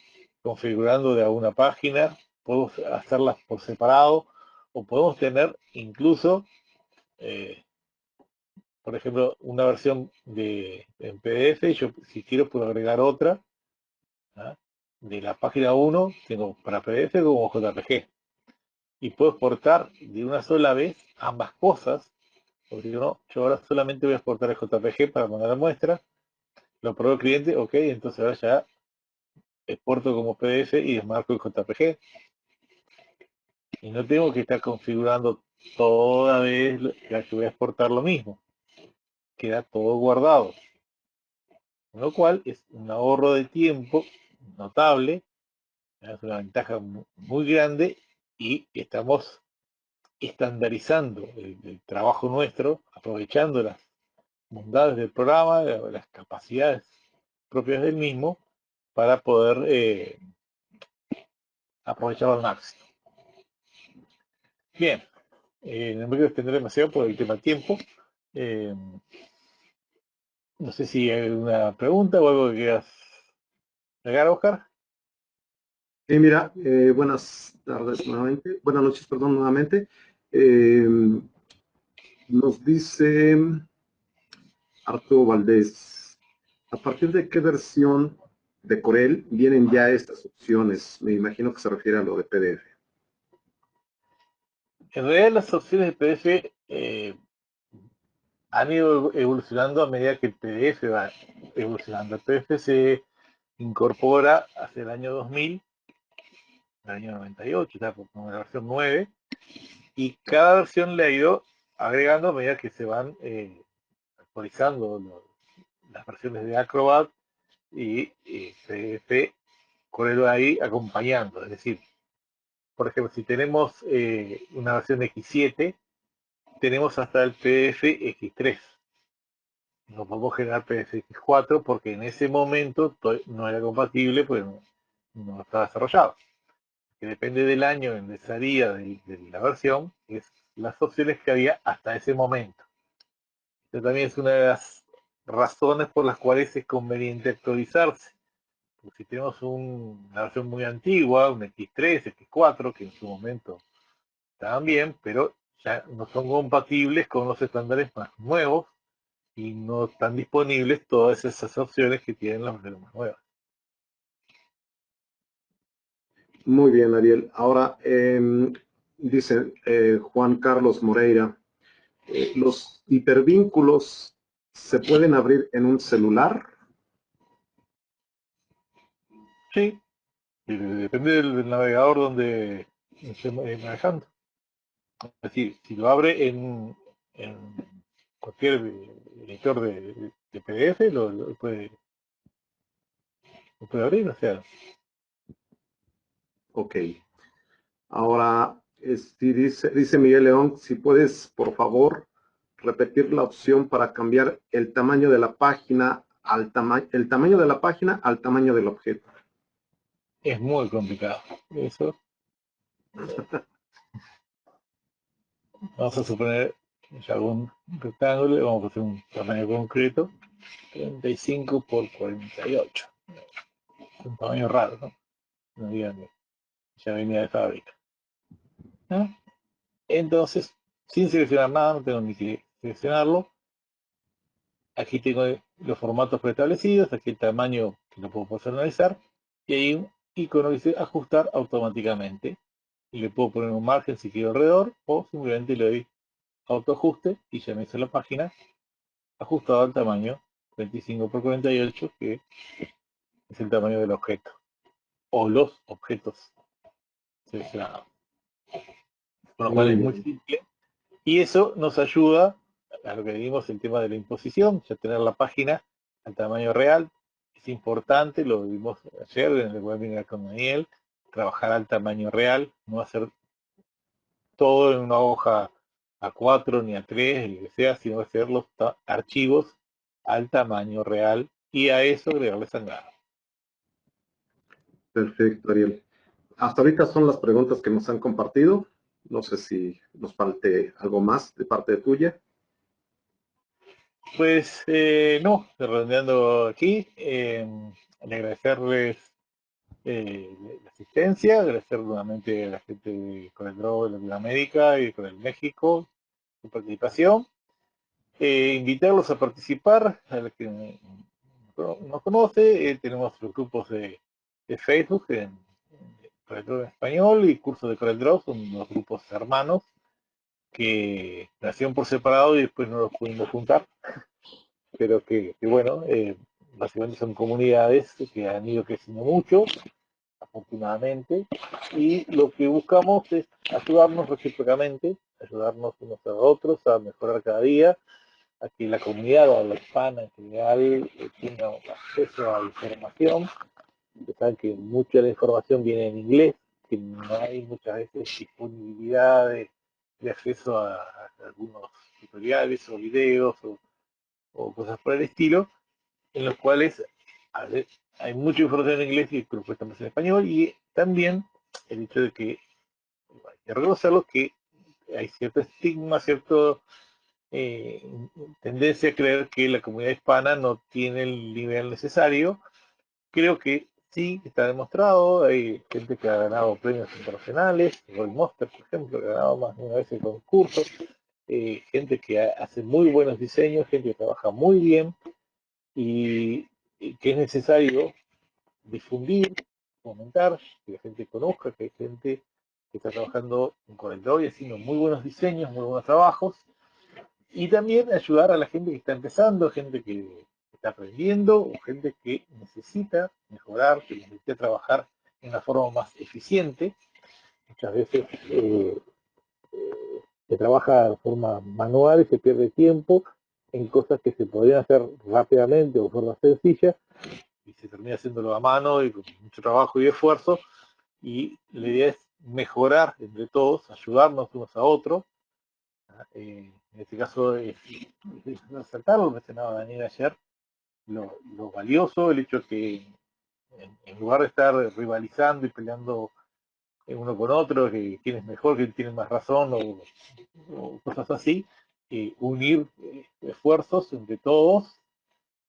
configurando de alguna página, podemos hacerlas por separado, o podemos tener incluso, por ejemplo, una versión en PDF. Yo si quiero puedo agregar otra, ¿ah? De la página 1 tengo para PDF como JPG, y puedo exportar de una sola vez ambas cosas, porque yo ahora solamente voy a exportar el JPG para mandar la muestra, lo pruebo el cliente, ok, entonces ahora ya exporto como PDF y desmarco el JPG. Y no tengo que estar configurando toda vez la que voy a exportar lo mismo. Queda todo guardado. Con lo cual es un ahorro de tiempo notable Es una ventaja muy grande y estamos estandarizando el trabajo nuestro, aprovechando las bondades del programa, las capacidades propias del mismo, para poder aprovecharlo al máximo. Bien, no me quiero extender demasiado por el tema tiempo. No sé si hay alguna pregunta o algo que quieras agregar, Oscar. Mira, buenas tardes nuevamente, buenas noches, perdón, nuevamente. Eh, Nos dice Arturo Valdés, ¿a partir de qué versión de Corel vienen ya estas opciones? Me imagino que se refiere a lo de PDF. En realidad las opciones de PDF han ido evolucionando a medida que el PDF va evolucionando. El PDF se incorpora hacia el año 2000, el año 98, ya con la versión 9, y cada versión le ha ido agregando a medida que se van actualizando las versiones de Acrobat y PDF Corel ahí acompañando. Es decir, por ejemplo, si tenemos una versión X7, tenemos hasta el PDF X3. No podemos generar PDF X4 porque en ese momento no era compatible, pues no estaba desarrollado. Que depende del año en de salida de la versión, es las opciones que había hasta ese momento. Esto también es una de las razones por las cuales es conveniente actualizarse. Porque si tenemos una versión muy antigua, un X3, X4, que en su momento estaban bien, pero ya no son compatibles con los estándares más nuevos y no están disponibles todas esas opciones que tienen las versiones más nuevas. Muy bien, Ariel. Ahora, dice Juan Carlos Moreira, ¿los hipervínculos se pueden abrir en un celular? Sí, depende del navegador donde esté manejando. Es decir, si lo abre en cualquier editor de PDF, lo puede abrir, o sea. Ok. Ahora, dice Miguel León, si puedes, por favor, repetir la opción para cambiar el tamaño de la página el tamaño de la página al tamaño del objeto. Es muy complicado. Eso. Vamos a suponer que hago un rectángulo, vamos a hacer un tamaño concreto, 35 por 48. Es un tamaño raro, ¿no? No digan que ya venía de fábrica. ¿No? Entonces, sin seleccionar nada, no tengo ni que seleccionarlo. Aquí tengo los formatos preestablecidos, aquí el tamaño que lo puedo personalizar, y hay un icono que dice ajustar automáticamente. Y le puedo poner un margen si quiero alrededor, o simplemente le doy autoajuste y ya me hizo la página ajustado al tamaño 25 por 48, que es el tamaño del objeto, o los objetos seleccionados. Con lo cual Muy es muy bien. simple. Y eso nos ayuda a lo que vimos, el tema de la imposición, ya tener la página al tamaño real. Es importante, lo vimos ayer en el webinar con Daniel, trabajar al tamaño real, no hacer todo en una hoja A4 ni A3, lo que sea, sino hacer los archivos al tamaño real y a eso agregarle sangrado. Perfecto, Ariel. Hasta ahorita son las preguntas que nos han compartido. No sé si nos falte algo más de parte tuya. Pues no, redondeando aquí, agradecerles la asistencia, agradecer nuevamente a la gente de CorelDRAW de Latinoamérica y de Corel México su participación, invitarlos a participar, a los que no conoce, tenemos los grupos de Facebook en CorelDRAW en español y cursos de CorelDRAW, son los grupos hermanos que nacieron por separado y después no los pudimos juntar, pero que bueno, básicamente son comunidades que han ido creciendo mucho, afortunadamente, y lo que buscamos es ayudarnos recíprocamente, ayudarnos unos a otros a mejorar cada día, a que la comunidad o la hispana en general tenga acceso a información saben que mucha de la información viene en inglés, que no hay muchas veces disponibilidad de acceso a algunos tutoriales o videos o cosas por el estilo, en los cuales a ver, hay mucha información en inglés y propuesta más en español, y también el hecho de que hay que reconocerlo que hay cierto estigma, cierto tendencia a creer que la comunidad hispana no tiene el nivel necesario. Creo que sí, está demostrado. Hay gente que ha ganado premios internacionales, Roy Monster, por ejemplo, que ha ganado más de una vez el concurso. Gente que hace muy buenos diseños, gente que trabaja muy bien y que es necesario difundir, fomentar, que la gente conozca que hay gente que está trabajando con el Draw y haciendo muy buenos diseños, muy buenos trabajos, y también ayudar a la gente que está empezando, gente que está aprendiendo, o gente que necesita mejorar, que necesita trabajar de una forma más eficiente. Muchas veces se trabaja de forma manual y se pierde tiempo en cosas que se podrían hacer rápidamente o de forma sencilla, y se termina haciéndolo a mano y con mucho trabajo y esfuerzo, y la idea es mejorar entre todos, ayudarnos unos a otros. En este caso es resaltar lo que mencionaba Daniel ayer, lo valioso, el hecho que en lugar de estar rivalizando y peleando uno con otro, que quién es mejor, quién tiene más razón o cosas así, unir esfuerzos entre todos,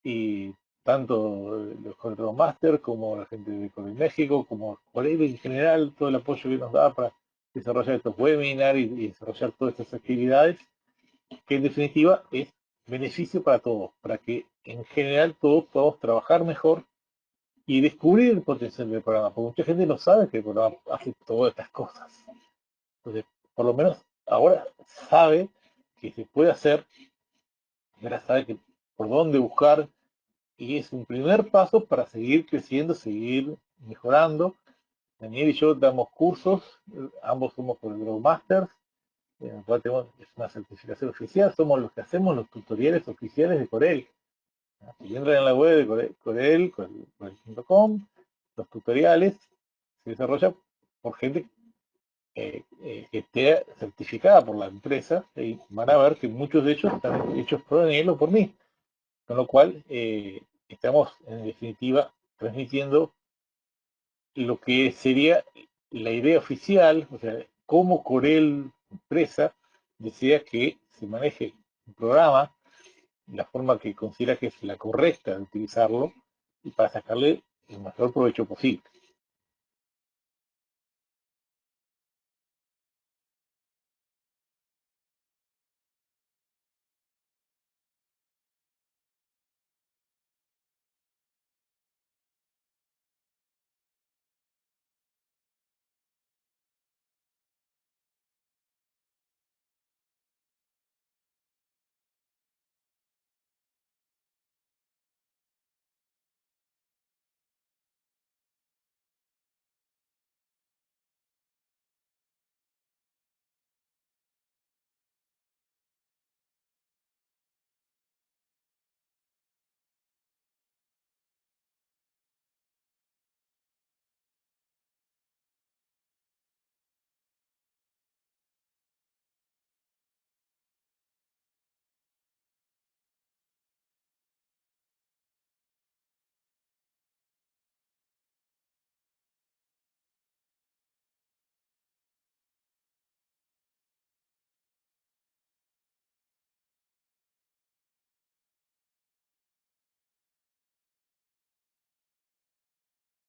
y tanto los Corel Master como la gente de Corel México, como Corel en general, todo el apoyo que nos da para desarrollar estos webinars y desarrollar todas estas actividades, que en definitiva es beneficio para todos, para que en general todos podamos trabajar mejor y descubrir el potencial del programa, porque mucha gente no sabe que el programa hace todas estas cosas. Entonces, por lo menos ahora sabe que se puede hacer, ahora sabe que por dónde buscar, y es un primer paso para seguir creciendo, seguir mejorando. Daniel y yo damos cursos, ambos somos por el Grow Masters, en el cual tenemos una certificación oficial, somos los que hacemos los tutoriales oficiales de Corel. Si entran en la web de corel.com, los tutoriales se desarrollan por gente que esté certificada por la empresa, y van a ver que muchos de ellos están hechos por Daniel o por mí, con lo cual estamos en definitiva transmitiendo lo que sería la idea oficial, o sea, cómo Corel empresa desea que se maneje un programa, la forma que considera que es la correcta de utilizarlo y para sacarle el mayor provecho posible.